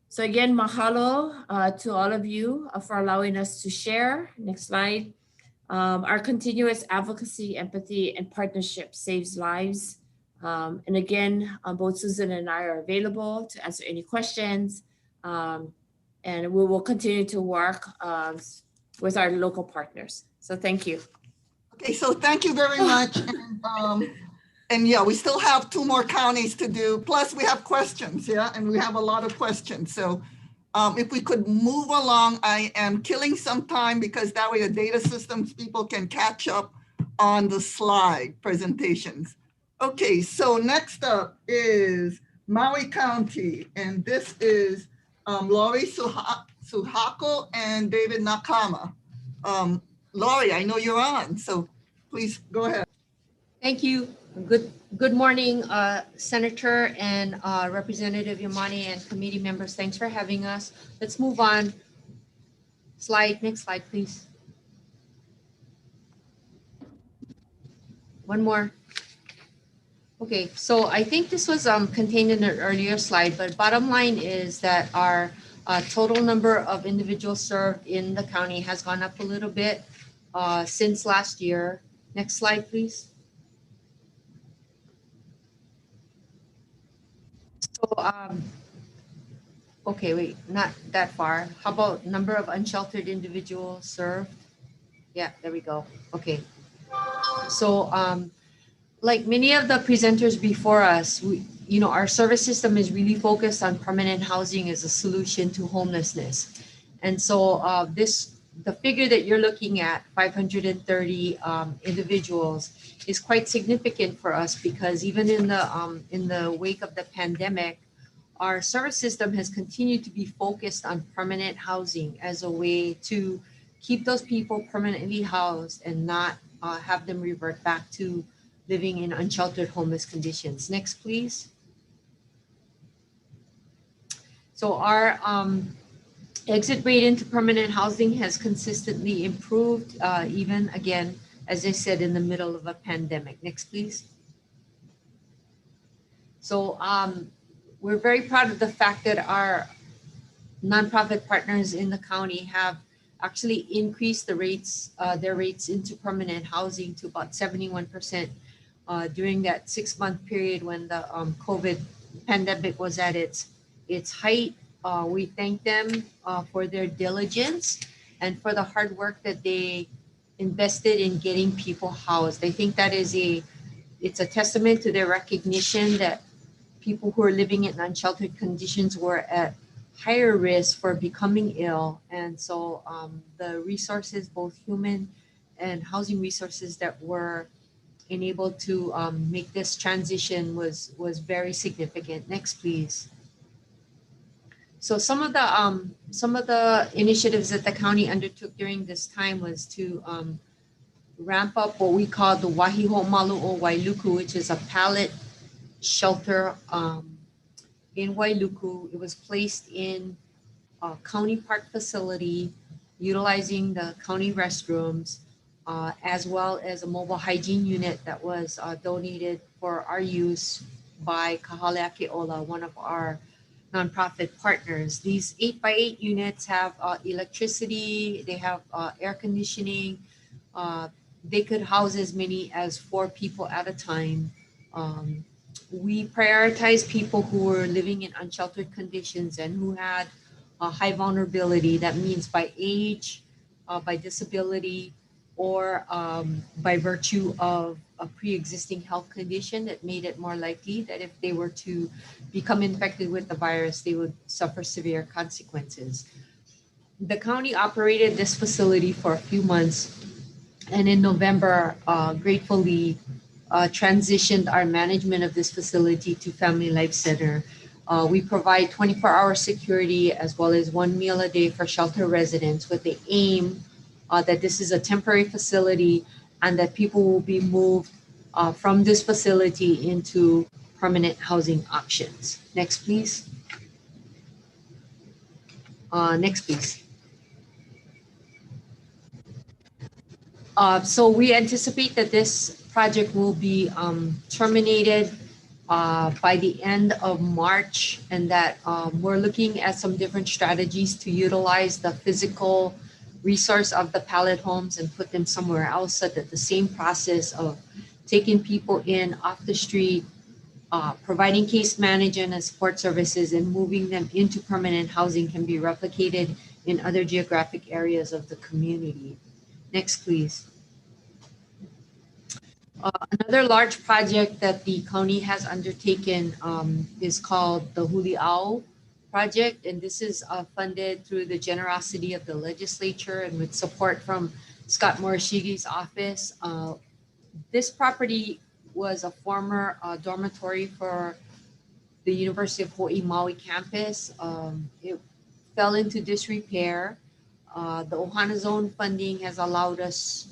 So again, mahalo to all of you for allowing us to share. Next slide. Our continuous advocacy, empathy, and partnership saves lives. And again, both Susan and I are available to answer any questions. And we will continue to work with our local partners. So thank you. Okay, so thank you very much. And yeah, we still have 2 more counties to do. Plus we have questions, yeah, and we have a lot of questions. So if we could move along, I am killing some time because that way the data systems people can catch up on the slide presentations. Okay, so next up is Maui County, and this is Laurie Suhako and David Nakama. Laurie, I know you're on, so please go ahead. Thank you. Good morning, Senator and Representative Yamane and committee members. Thanks for having us. Let's move on. Next slide, please. One more. Okay, so I think this was contained in an earlier slide, but bottom line is that our total number of individuals served in the county has gone up a little bit since last year. Next slide, please. So, okay, wait, not that far. How about number of unsheltered individuals served? Yeah, there we go. Okay. So, like many of the presenters before us, our service system is really focused on permanent housing as a solution to homelessness. And so the figure that you're looking at, 530 individuals, is quite significant for us because even in the wake of the pandemic, our service system has continued to be focused on permanent housing as a way to keep those people permanently housed and not have them revert back to living in unsheltered homeless conditions. Next, please. So our exit rate into permanent housing has consistently improved, even again, as I said, in the middle of a pandemic. Next, please. So we're very proud of the fact that our nonprofit partners in the county have actually increased the rates, their rates into permanent housing to about 71% during that 6-month period when the COVID pandemic was at its height. We thank them for their diligence and for the hard work that they invested in getting people housed. I think that it's a testament to their recognition that people who are living in unsheltered conditions were at higher risk for becoming ill. And so the resources, both human and housing resources that were enabled to make this transition was very significant. Next, please. So some of the initiatives that the county undertook during this time was to ramp up what we call the Wahiho Malu'o Wailuku, which is a pallet shelter in Wailuku. It was placed in a county park facility, utilizing the county restrooms, as well as a mobile hygiene unit that was donated for our use by Kahalea Keola, one of our nonprofit partners. These 8x8 units have electricity, they have air conditioning. They could house as many as 4 people at a time. We prioritize people who were living in unsheltered conditions and who had a high vulnerability. That means by age, by disability, or by virtue of a pre-existing health condition that made it more likely that if they were to become infected with the virus, they would suffer severe consequences. The county operated this facility for a few months, and in November, gratefully transitioned our management of this facility to Family Life Center. We provide 24-hour security as well as 1 meal a day for shelter residents with the aim that this is a temporary facility and that people will be moved from this facility into permanent housing options. Next, please. Next, please. So we anticipate that this project will be terminated by the end of March, and that we're looking at some different strategies to utilize the physical resource of the pallet homes and put them somewhere else so that the same process of taking people in off the street, providing case management and support services and moving them into permanent housing can be replicated in other geographic areas of the community. Next, please. Another large project that the county has undertaken is called the Huliao Project, and this is funded through the generosity of the legislature and with support from Scott Morishige's office. This property was a former dormitory for the University of Hawaii Maui campus. It fell into disrepair. The Ohana Zone funding has allowed us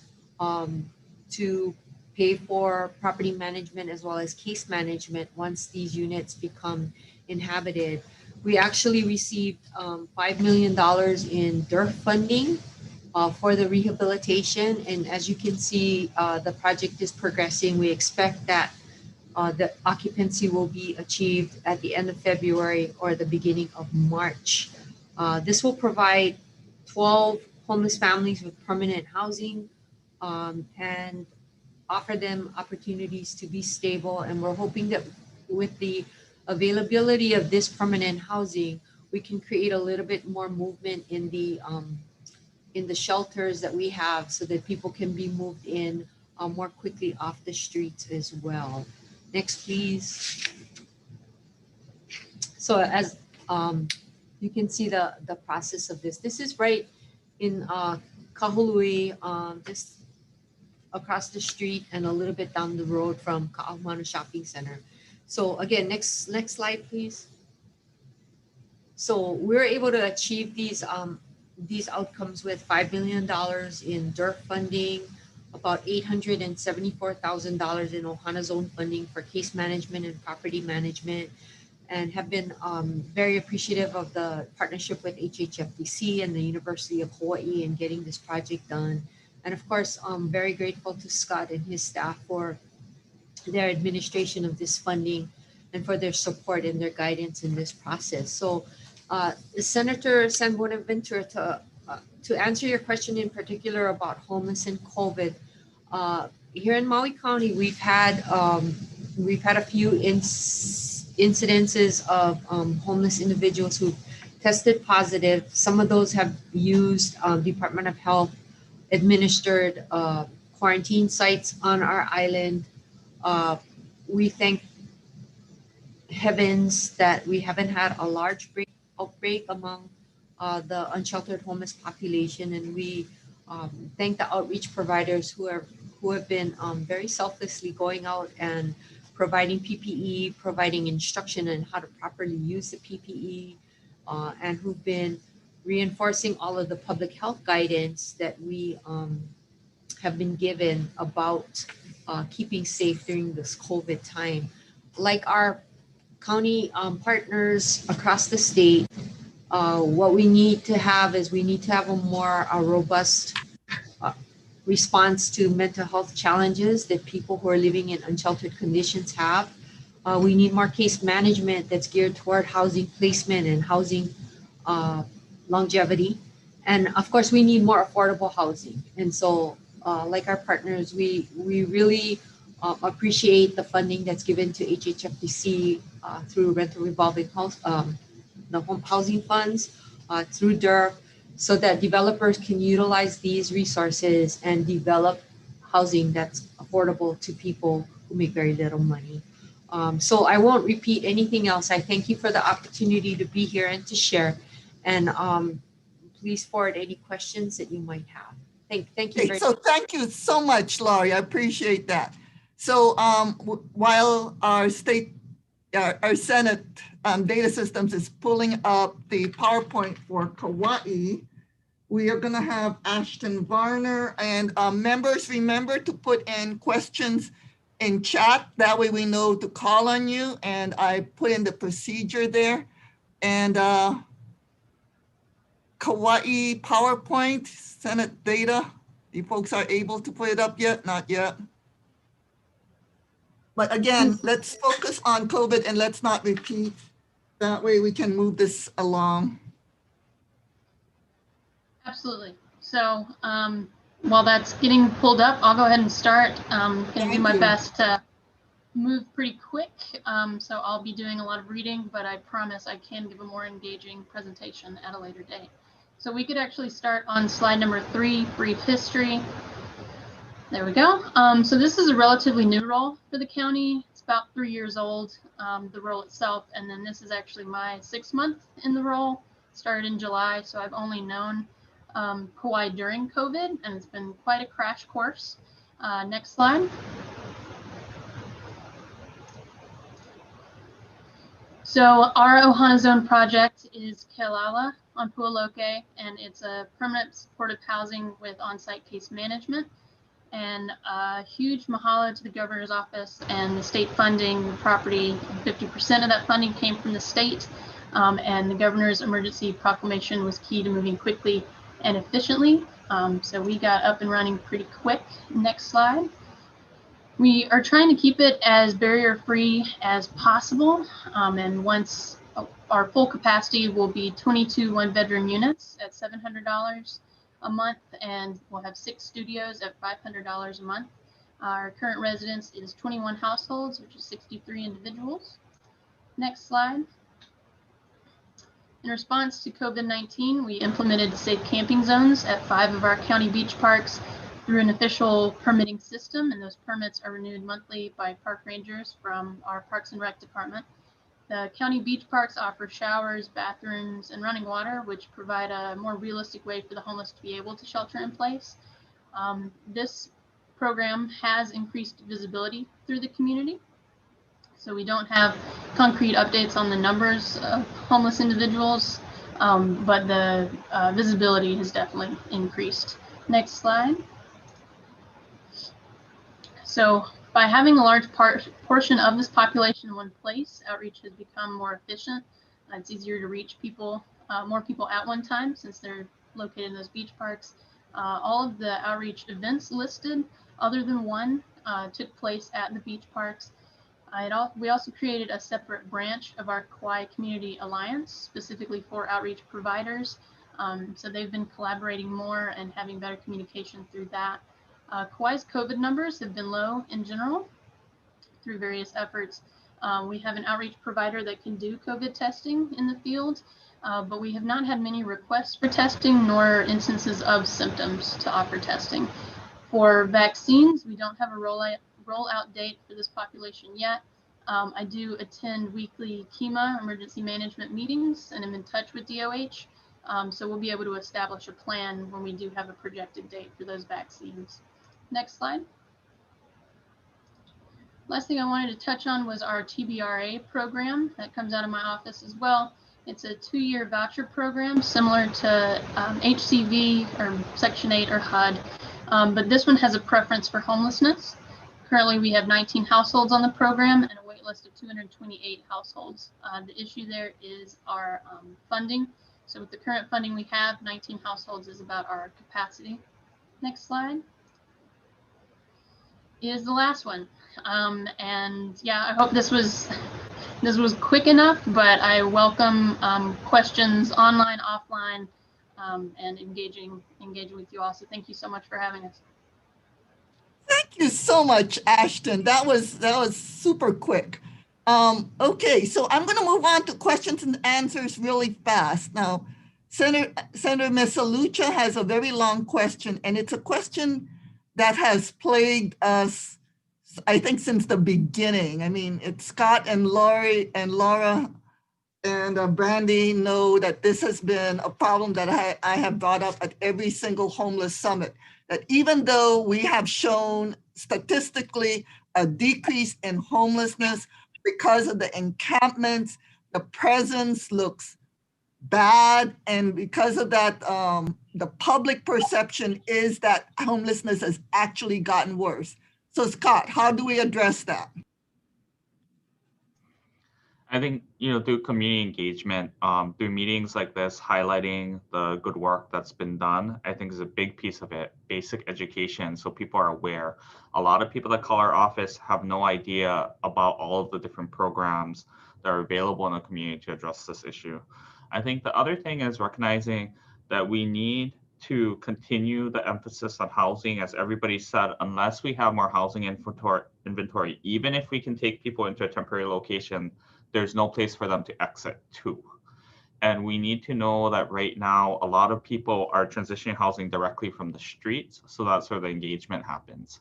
to pay for property management as well as case management once these units become inhabited. We actually received $5 million in DERF funding for the rehabilitation. And as you can see, the project is progressing. We expect that the occupancy will be achieved at the end of February or the beginning of March. This will provide 12 homeless families with permanent housing and offer them opportunities to be stable. And we're hoping that with the availability of this permanent housing, we can create a little bit more movement in the shelters that we have so that people can be moved in more quickly off the streets as well. Next, please. So as you can see the process of this. This is right in Kahului, just across the street and a little bit down the road from Ka'ahumanu Shopping Center. So again, next slide, please. So we're able to achieve these outcomes with $5 million in DERF funding, about $874,000 in Ohana Zone funding for case management and property management, and have been very appreciative of the partnership with HHFDC and the University of Hawaii in getting this project done. And of course, I'm very grateful to Scott and his staff for their administration of this funding and for their support and their guidance in this process. So Senator San Buenaventura, to answer your question in particular about homeless and COVID, here in Maui County, we've had a few incidences of homeless individuals who tested positive. Some of those have used Department of Health administered quarantine sites on our island. We thank heavens that we haven't had a large outbreak among the unsheltered homeless population, and we thank the outreach providers who have been very selflessly going out and providing PPE, providing instruction on how to properly use the PPE, and who've been reinforcing all of the public health guidance that we have been given about keeping safe during this COVID time. Like our county partners across the state, what we need to have is we need to have a more robust response to mental health challenges that people who are living in unsheltered conditions have. We need more case management that's geared toward housing placement and housing longevity. And of course, we need more affordable housing. And so, like our partners, we really appreciate the funding that's given to HHFDC through rental revolving house, the home housing funds, through DERF, so that developers can utilize these resources and develop housing that's affordable to people who make very little money. So I won't repeat anything else. I thank you for the opportunity to be here and to share. And please forward any questions that you might have. Thank you Okay, very so much. thank you so much, Laurie. I appreciate that. So while our Senate data systems is pulling up the PowerPoint for Kauai, we are going to have Ashton Varner, and members, remember to put in questions in chat. That way we know to call on you, and I put in the procedure there. And Kauai PowerPoint, Senate data. You folks are able to put it up yet? Not yet. But again, let's focus on COVID and let's not repeat. That way we can move this along. Absolutely. So while that's getting pulled up, I'll go ahead and start. Going to do my best to move pretty quick. So I'll be doing a lot of reading, but I promise I can give a more engaging presentation at a later date. So we could actually start on slide number 3, brief history. There we go. So this is a relatively new role for the county. It's about 3 years old, the role itself. And then this is actually my 6th month in the role. Started in July, so I've only known Kauai during COVID, and it's been quite a crash course. Next slide. So our Ohana Zone project is Kealala on Pualoke, and it's a permanent supportive housing with on-site case management. And a huge mahalo to the governor's office and the state funding the property. 50% of that funding came from the state, and the governor's emergency proclamation was key to moving quickly and efficiently. So we got up and running pretty quick. Next slide. We are trying to keep it as barrier-free as possible, and once our full capacity will be 22 one-bedroom units at $700 a month, and we'll have 6 studios at $500 a month. Our current residence is 21 households, which is 63 individuals. Next slide. In response to COVID-19, we implemented safe camping zones at 5 of our county beach parks through an official permitting system, and those permits are renewed monthly by park rangers from our Parks and Rec department. The county beach parks offer showers, bathrooms, and running water, which provide a more realistic way for the homeless to be able to shelter in place. This program has increased visibility through the community. So we don't have concrete updates on the numbers of homeless individuals, but the visibility has definitely increased. Next slide. So by having a large portion of this population in one place, outreach has become more efficient. It's easier to reach people, more people at one time, since they're located in those beach parks. All of the outreach events listed, other than one, took place at the beach parks. We also created a separate branch of our Kauai Community Alliance, specifically for outreach providers. So they've been collaborating more and having better communication through that. Kauai's COVID numbers have been low in general through various efforts. We have an outreach provider that can do COVID testing in the field, but we have not had many requests for testing nor instances of symptoms to offer testing. For vaccines, we don't have a rollout date for this population yet. I do attend weekly KEMA emergency management meetings, and I'm in touch with DOH. So we'll be able to establish a plan when we do have a projected date for those vaccines. Next slide. Last thing I wanted to touch on was our TBRA program that comes out of my office as well. It's a 2-year voucher program similar to HCV or Section 8 or HUD, but this one has a preference for homelessness. Currently, we have 19 households on the program and a wait list of 228 households. The issue there is our funding. So with the current funding we have, 19 households is about our capacity. Next slide. is the last one. And yeah, I hope this was quick enough, but I welcome questions online, offline, and engaging with you all. So thank you so much for having us. Thank you so much, Ashton. That was super quick. Okay, so I'm going to move on to questions and answers really fast. Now, Senator Misalucha has a very long question, and it's a question that has plagued us, I think, since the beginning. I mean, it's Scott and Lori and Laura and Brandy know that this has been a problem that I have brought up at every single homeless summit, that even though we have shown statistically a decrease in homelessness because of the encampments, the presence looks bad. And because of that, the public perception is that homelessness has actually gotten worse. So Scott, how do we address that? I think, through community engagement, through meetings like this, highlighting the good work that's been done, I think is a big piece of it. Basic education, so people are aware. A lot of people that call our office have no idea about all of the different programs that are available in the community to address this issue. I think the other thing is recognizing that we need to continue the emphasis on housing. As everybody said, unless we have more housing inventory, even if we can take people into a temporary location, there's no place for them to exit to. And we need to know that right now, a lot of people are transitioning housing directly from the streets. So that's where the engagement happens.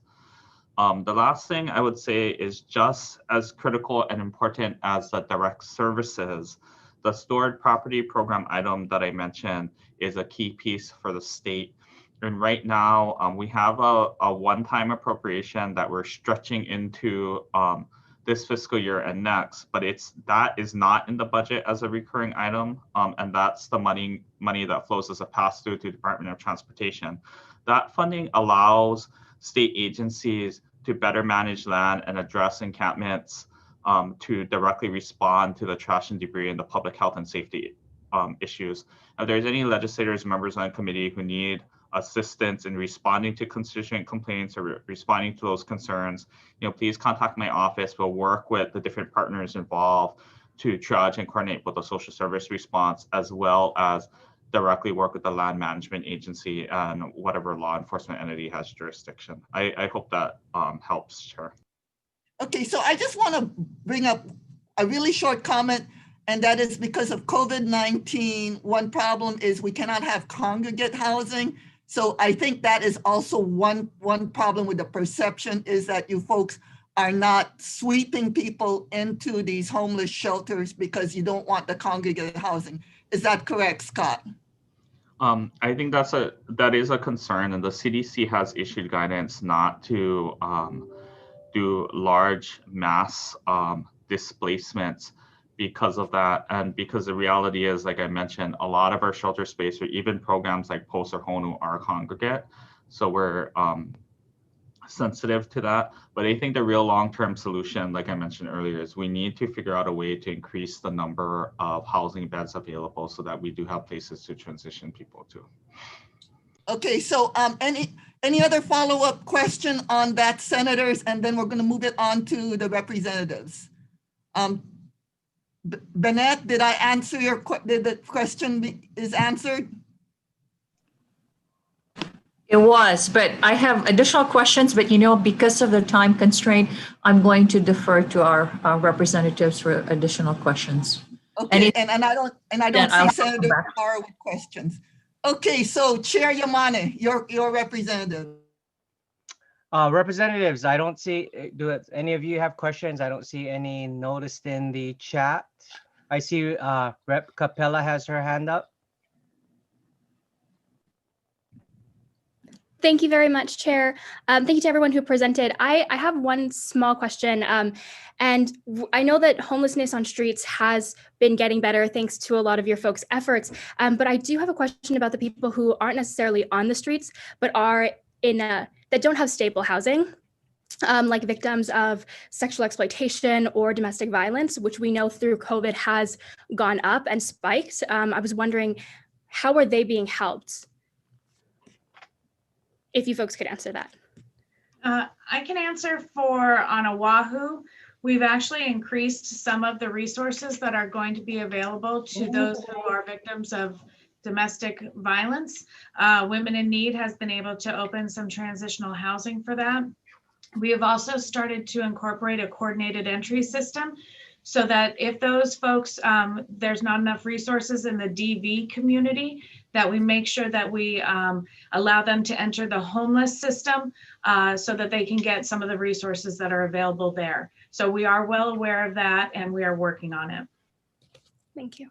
The last thing I would say is just as critical and important as the direct services, the stored property program item that I mentioned is a key piece for the state. And right now, we have a one-time appropriation that we're stretching into this fiscal year and next, but that is not in the budget as a recurring item, and that's the money that flows as a pass-through to the Department of Transportation. That funding allows state agencies to better manage land and address encampments, to directly respond to the trash and debris and the public health and safety issues. If there's any legislators, members on the committee who need assistance in responding to constituent complaints or responding to those concerns, please contact my office. We'll work with the different partners involved to triage and coordinate with the social service response, as well as directly work with the land management agency and whatever law enforcement entity has jurisdiction. I hope that helps, Chair. Okay, so I just want to bring up a really short comment, and that is because of COVID-19, one problem is we cannot have congregate housing. So I think that is also one problem with the perception, is that you folks are not sweeping people into these homeless shelters because you don't want the congregate housing. Is that correct, Scott? I think that is a concern, and the CDC has issued guidance not to do large mass displacements because of that. And because the reality is, like I mentioned, a lot of our shelter space, or even programs like Post or Honu, are congregate. So we're sensitive to that. But I think the real long-term solution, like I mentioned earlier, is we need to figure out a way to increase the number of housing beds available so that we do have places to transition people to. Okay, so any other follow-up question on that, senators? And then we're going to move it on to the representatives. Bennett, did I answer did the question is answered? It was, but I have additional questions, but because of the time constraint, I'm going to defer to our representatives for additional questions. Okay, and I don't see Senator Carr with questions. Okay, so Chair Yamane, your representative. Representatives, I don't see, do any of you have questions? I don't see any noticed in the chat. I see Rep. Capella has her hand up. Thank you very much, Chair. Thank you to everyone who presented. I have one small question. And I know that homelessness on streets has been getting better thanks to a lot of your folks' efforts. But I do have a question about the people who aren't necessarily on the streets, but are that don't have stable housing, like victims of sexual exploitation or domestic violence, which we know through COVID has gone up and spiked. I was wondering, how are they being helped? If you folks could answer that. I can answer for on Oahu. We've actually increased some of the resources that are going to be available to those who are victims of domestic violence. Women in Need has been able to open some transitional housing for that. We have also started to incorporate a coordinated entry system so that if those folks, there's not enough resources in the DV community, that we make sure that we allow them to enter the homeless system so that they can get some of the resources that are available there. So we are well aware of that and we are working on it. Thank you.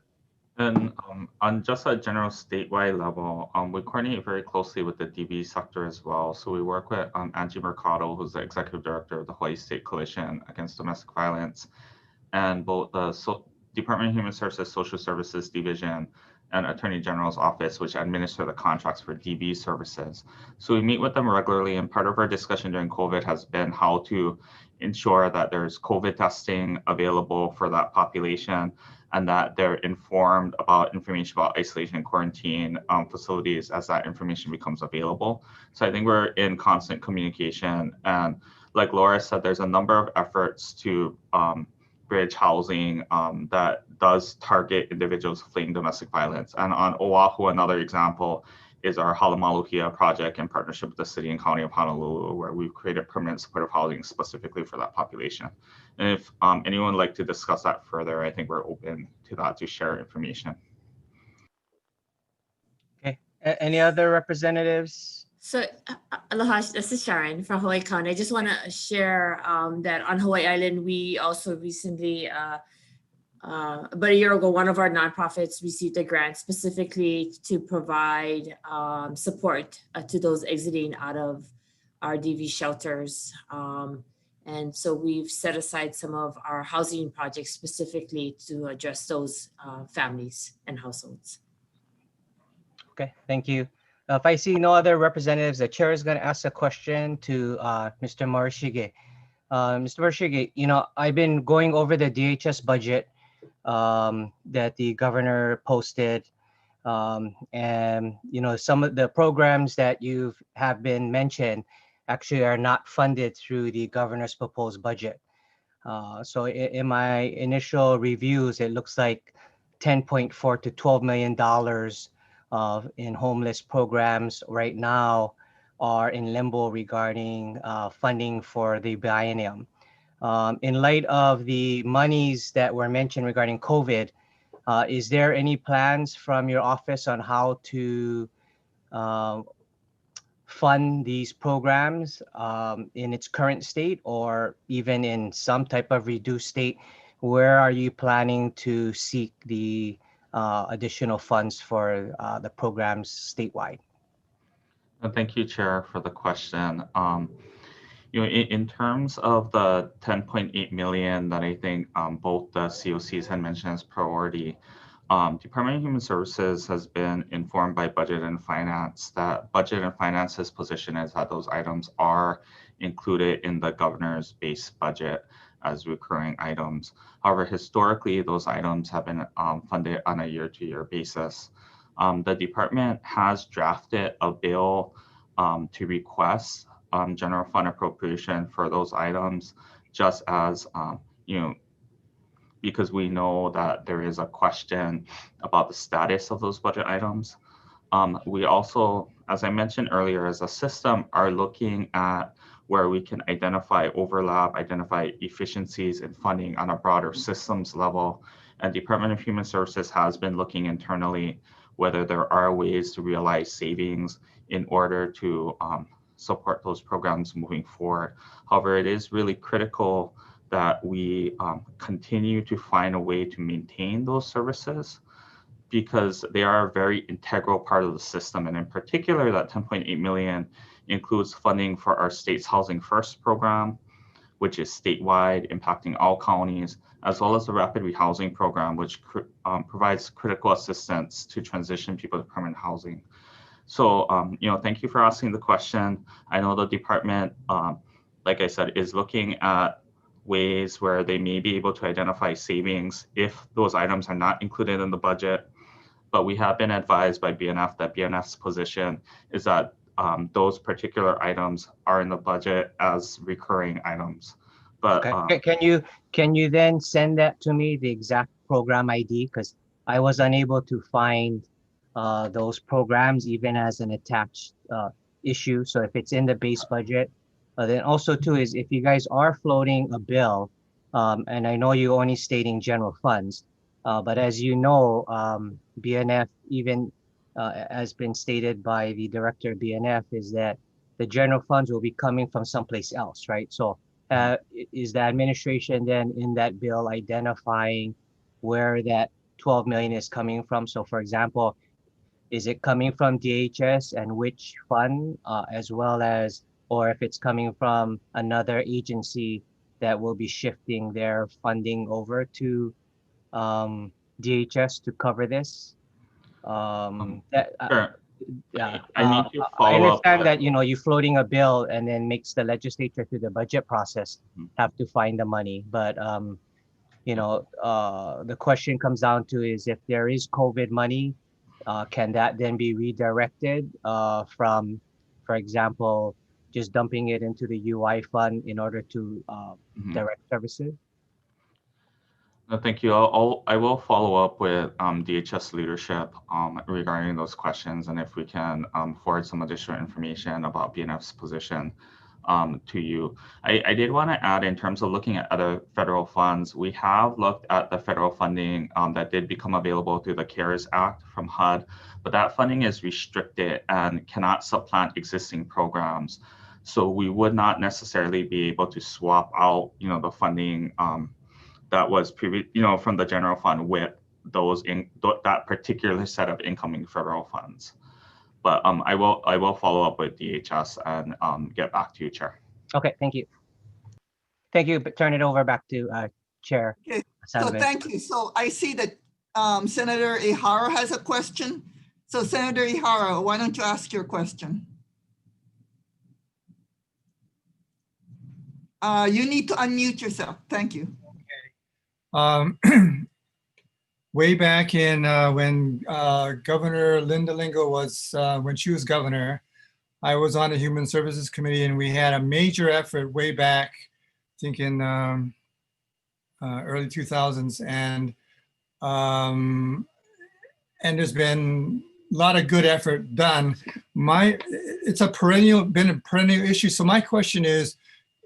And on just a general statewide level, we coordinate very closely with the DV sector as well. So we work with Angie Mercado, who's the executive director of the Hawaii State Coalition Against Domestic Violence, and both the Department of Human Services, Social Services Division, and Attorney General's Office, which administer the contracts for DV services. So we meet with them regularly, and part of our discussion during COVID has been how to ensure that there's COVID testing available for that population, and that they're informed about information about isolation and quarantine facilities as that information becomes available. So I think we're in constant communication. And like Laura said, there's a number of efforts to bridge housing that does target individuals fleeing domestic violence. And on Oahu, another example is our Huliao Project in partnership with the city and county of Honolulu, where we've created permanent supportive housing specifically for that population. And if anyone would like to discuss that further, I think we're open to that to share information. Okay, any other representatives? So, aloha, this is Sharon from Hawaii County. I just want to share that on Hawaii Island, we also recently, about a year ago, one of our nonprofits received a grant specifically to provide support to those exiting out of our DV shelters. And so we've set aside some of our housing projects specifically to address those families and households. Okay, thank you. If I see no other representatives, the chair is going to ask a question to Mr. Morishige. Mr. Morishige, you know, I've been going over the DHS budget that the governor posted, and you know, some of the programs that you have been mentioned actually are not funded through the governor's proposed budget. So in my initial reviews, it looks like $10.4 to $12 million in homeless programs right now are in limbo regarding funding for the biennium. In light of the monies that were mentioned regarding COVID, is there any plans from your office on how to fund these programs in its current state or even in some type of reduced state? Where are you planning to seek the additional funds for the programs statewide? Thank you, Chair, for the question. You know, in terms of the 10.8 million that I think both the COCs had mentioned as priority, Department of Human Services has been informed by Budget and Finance that Budget and Finance's position is that those items are included in the governor's base budget as recurring items. However, historically, those items have been funded on a year-to-year basis. The department has drafted a bill to request general fund appropriation for those items, just as, you know, because we know that there is a question about the status of those budget items. We also, as I mentioned earlier, as a system are looking at where we can identify overlap, identify efficiencies in funding on a broader systems level. And Department of Human Services has been looking internally whether there are ways to realize savings in order to support those programs moving forward. However, it is really critical that we continue to find a way to maintain those services because they are a very integral part of the system. And in particular, that 10.8 million includes funding for our state's Housing First program, which is statewide, impacting all counties, as well as the Rapid Rehousing program, which provides critical assistance to transition people to permanent housing. So, you know, thank you for asking the question. I know the department, like I said, is looking at ways where they may be able to identify savings if those items are not included in the budget. But we have been advised by BNF that BNF's position is that those particular items are in the budget as recurring items. But okay. Can you then send that to me, the exact program ID? Because I was unable to find those programs even as an attached issue. So if it's in the base budget, then also too is if you guys are floating a bill, and I know you're only stating general funds, but as you know, BNF even has been stated by the director of BNF is that the general funds will be coming from someplace else, right? So is the administration then in that bill identifying where that 12 million is coming from? So for example, is it coming from DHS and which fund, as well as, or if it's coming from another agency that will be shifting their funding over to DHS to cover this? Sure. Yeah, I need to I follow up. understand that, you know, you're floating a bill and then makes the legislature through the budget process have to find the money. But, you know, the question comes down to is if there is COVID money, can that then be redirected from, for example, just dumping it into the UI fund in order to direct services? No, thank you. I will follow up with DHS leadership regarding those questions, and if we can forward some additional information about BNF's position to you. I did want to add, in terms of looking at other federal funds, we have looked at the federal funding that did become available through the CARES Act from HUD, but that funding is restricted and cannot supplant existing programs. So we would not necessarily be able to swap out, you know, the funding that was from the general fund with those that particular set of incoming federal funds. But I will follow up with DHS and get back to you, Chair. Okay, thank you. Thank you. Turn it over back to Chair. Okay, so thank you. So I see that Senator Ihara has a question. So Senator Ihara, why don't you ask your question? You need to unmute yourself. Thank you. Way back in when Governor Linda Lingo was, when she was governor, I was on the Human Services Committee, and we had a major effort way back, I think in early 2000s, and there's been a lot of good effort done. It's been a perennial issue. So my question is,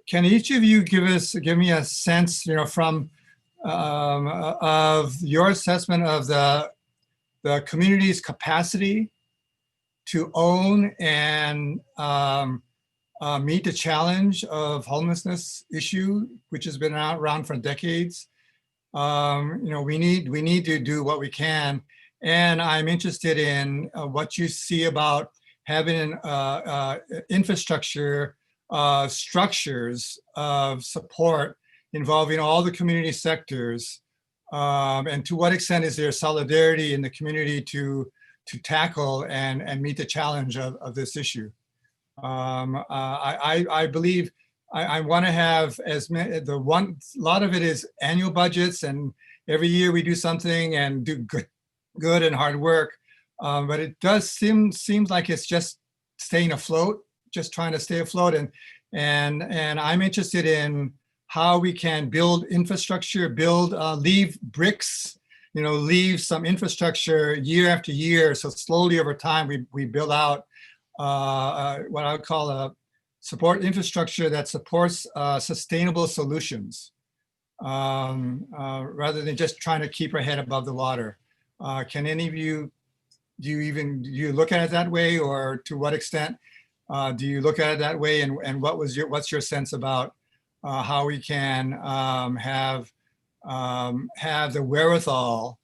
can each of you give me a sense, you know, from of your assessment of the community's capacity to own and meet the challenge of homelessness issue, which has been around for decades. You know, we need to do what we can, and I'm interested in what you see about having infrastructure structures of support involving all the community sectors, and to what extent is there solidarity in the community to tackle and meet the challenge of this issue. I believe I want to have a lot of it is annual budgets, and every year we do something and do good and hard work, but it does seems like it's just staying afloat, just trying to stay afloat, and I'm interested in how we can build infrastructure, leave bricks, you know, leave some infrastructure year after year. So slowly over time, we build out what I would call a support infrastructure that supports sustainable solutions, rather than just trying to keep our head above the water. Can any of you, do you look at it that way, or to what extent do you look at it that way? And what's your sense about how we can have the wherewithal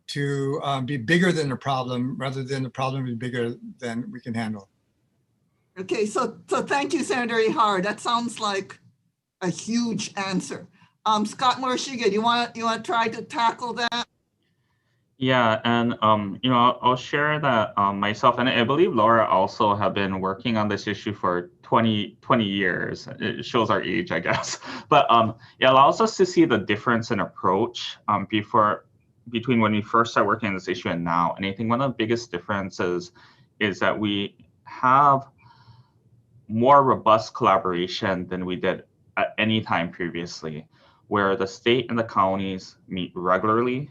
to be bigger than the problem, rather than the problem be bigger than we can handle? Okay, so thank you, Senator Ihara. That sounds like a huge answer. Scott Morishige, you want to try to tackle that? Yeah, and you know, I'll share that myself, and I believe Laura also have been working on this issue for 20 years. It shows our age, I guess. But it allows us to see the difference in approach between when we first started working on this issue and now. And I think one of the biggest differences is that we have more robust collaboration than we did at any time previously, where the state and the counties meet regularly.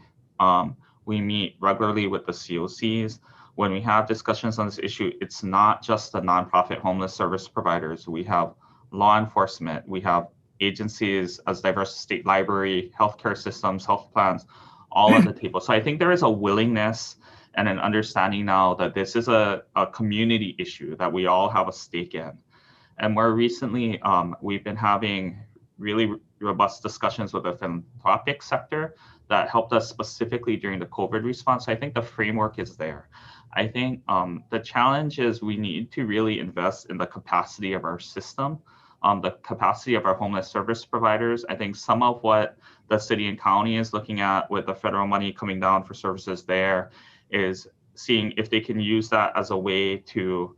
We meet regularly with the COCs. When we have discussions on this issue, it's not just the nonprofit homeless service providers. We have law enforcement, we have agencies as diverse as state library, healthcare systems, health plans, all on the table. So I think there is a willingness and an understanding now that this is a community issue that we all have a stake in. And more recently, we've been having really robust discussions with the philanthropic sector that helped us specifically during the COVID response. So I think the framework is there. I think the challenge is we need to really invest in the capacity of our system, the capacity of our homeless service providers. I think some of what the city and county is looking at with the federal money coming down for services there is seeing if they can use that as a way to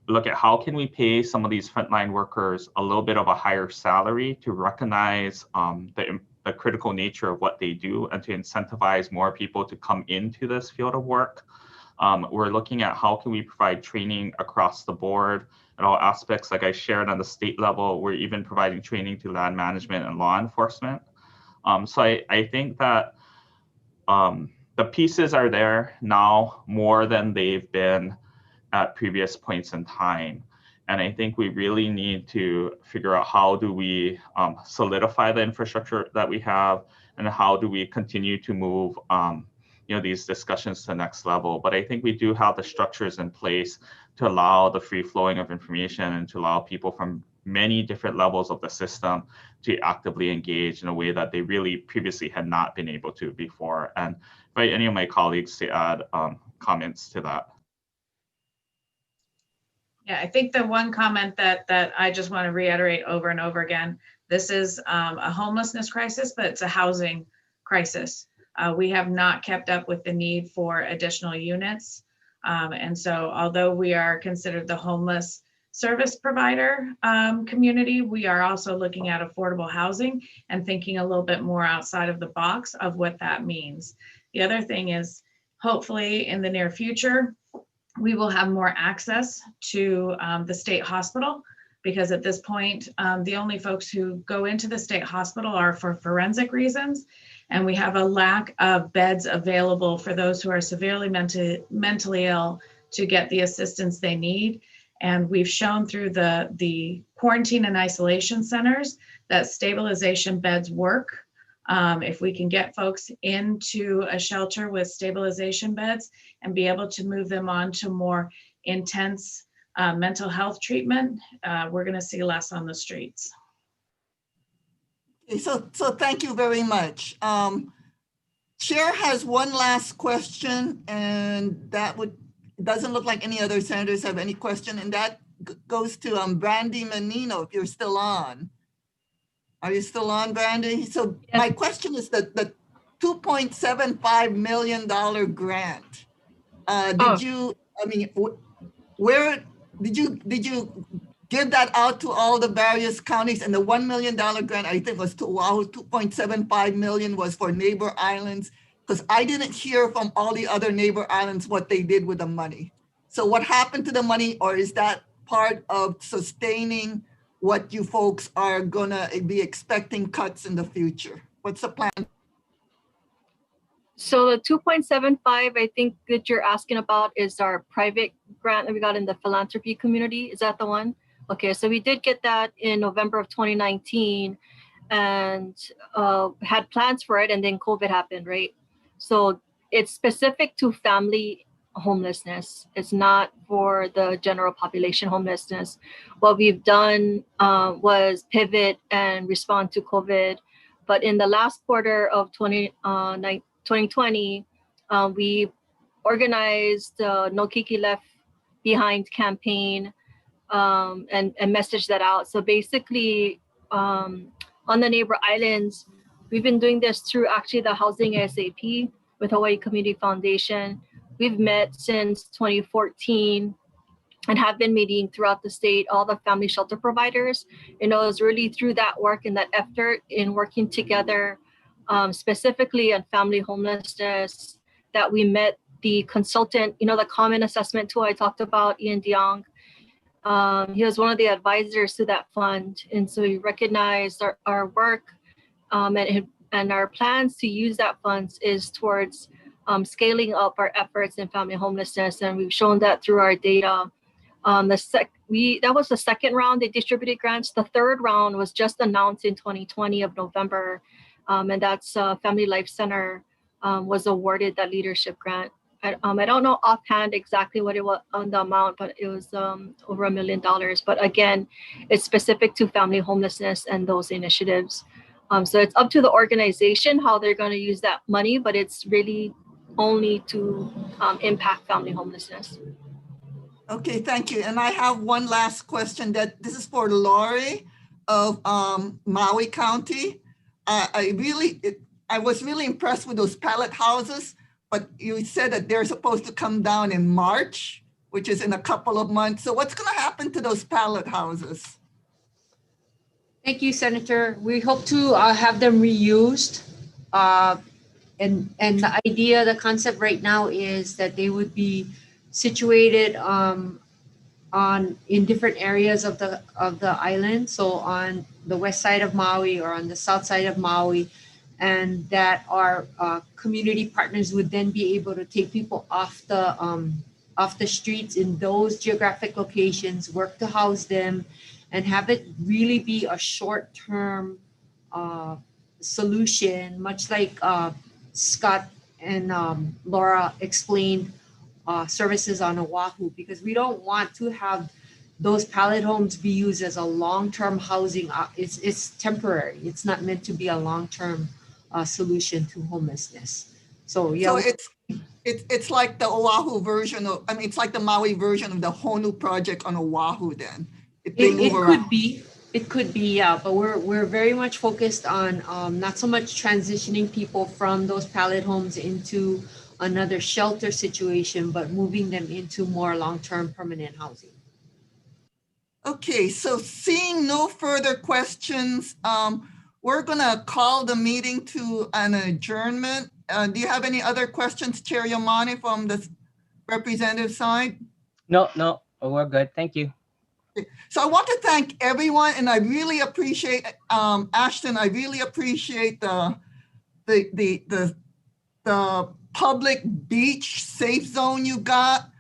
look at how can we pay some of these frontline workers a little bit of a higher salary to recognize the critical nature of what they do and to incentivize more people to come into this field of work. We're looking at how can we provide training across the board at all aspects. Like I shared on the state level, we're even providing training to land management and law enforcement. So I think that the pieces are there now more than they've been at previous points in time. And I think we really need to figure out how do we solidify the infrastructure that we have, and how do we continue to move these discussions to the next level. But I think we do have the structures in place to allow the free flowing of information and to allow people from many different levels of the system to actively engage in a way that they really previously had not been able to before. And invite any of my colleagues to add comments to that. Yeah, I think the one comment that I just want to reiterate over and over again, this is a homelessness crisis, but it's a housing crisis. We have not kept up with the need for additional units. And so although we are considered the homeless service provider community, we are also looking at affordable housing and thinking a little bit more outside of the box of what that means. The other thing is, hopefully in the near future, we will have more access to the state hospital, because at this point, the only folks who go into the state hospital are for forensic reasons. And we have a lack of beds available for those who are severely mentally ill to get the assistance they need. And we've shown through the quarantine and isolation centers that stabilization beds work. If we can get folks into a shelter with stabilization beds and be able to move them on to more intense mental health treatment, we're going to see less on the streets. Okay, so thank you very much. Chair has one last question, and that doesn't look like any other senators have any question, and that goes to Brandy Menino, if you're still on. Are you still on, Brandy? So yes. My question is that the $2.75 million grant, where did you give that out to all the various counties? And the $1 million grant, I think, was to Oahu. 2.75 million was for neighbor islands, because I didn't hear from all the other neighbor islands what they did with the money. So what happened to the money, or is that part of sustaining what you folks are gonna be expecting cuts in the future? What's the plan? So the 2.75, I think that you're asking about is our private grant that we got in the philanthropy community. Is that the one? Okay, so we did get that in November of 2019 and had plans for it, and then COVID happened, right? So it's specific to family homelessness. It's not for the general population homelessness. What we've done was pivot and respond to COVID. But in the last quarter of 2020, we organized No Kiki Left Behind campaign and messaged that out. So basically, on the neighbor islands, we've been doing this through actually the Housing SAP with Hawaii Community Foundation. We've met since 2014 and have been meeting throughout the state, all the family shelter providers. You know, it's really through that work and that effort in working together, specifically on family homelessness, that we met the consultant, you know, the common assessment tool I talked about, Ian DeYoung. He was one of the advisors to that fund. And so he recognized our work and our plans to use that funds is towards scaling up our efforts in family homelessness. And we've shown that through our data. That was the second round they distributed grants. The third round was just announced in 2020 of November. And that's Family Life Center was awarded that leadership grant. I don't know offhand exactly what it was on the amount, but it was over $1 million. But again, it's specific to family homelessness and those initiatives. So it's up to the organization how they're going to use that money, but it's really only to impact family homelessness. Okay, thank you. And I have one last question that this is for Lori of Maui County. I was really impressed with those pallet houses, but you said that they're supposed to come down in March, which is in a couple of months. So what's going to happen to those pallet houses? Thank you, Senator. We hope to have them reused. And the idea, the concept right now is that they would be situated in different areas of the island. So on the west side of Maui or on the south side of Maui, and that our community partners would then be able to take people off the streets in those geographic locations, work to house them, and have it really be a short-term solution, much like Scott and Laura explained services on Oahu, because we don't want to have those pallet homes be used as a long-term housing. It's temporary. It's not meant to be a long-term solution to homelessness. So yeah. So it's like the Oahu version of, it's like the Maui version of the Honu project on Oahu then. It could be, yeah, but we're very much focused on not so much transitioning people from those pallet homes into another shelter situation, but moving them into more long-term permanent housing. Okay, so seeing no further questions, we're gonna call the meeting to an adjournment. Do you have any other questions, Chair Yamane, from the representative side? No, we're good. Thank you. So I want to thank everyone, and I really appreciate Ashton. I really appreciate the public beach safe zone you got,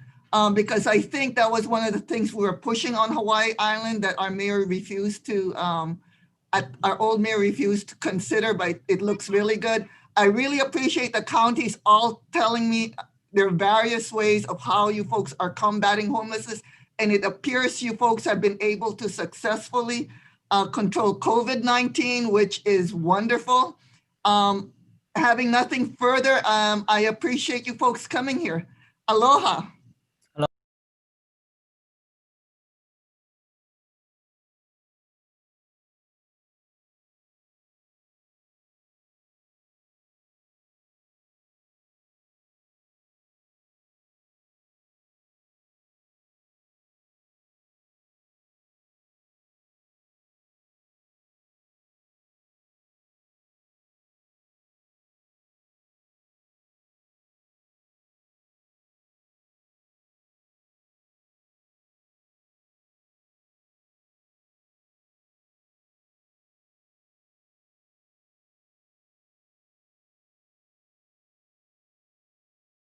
because I think that was one of the things we were pushing on Hawaii Island that our mayor refused to, our old mayor refused to consider, but it looks really good. I really appreciate the counties all telling me there are various ways of how you folks are combating homelessness. And it appears you folks have been able to successfully control COVID-19, which is wonderful. Having nothing further, I appreciate you folks coming here. Aloha.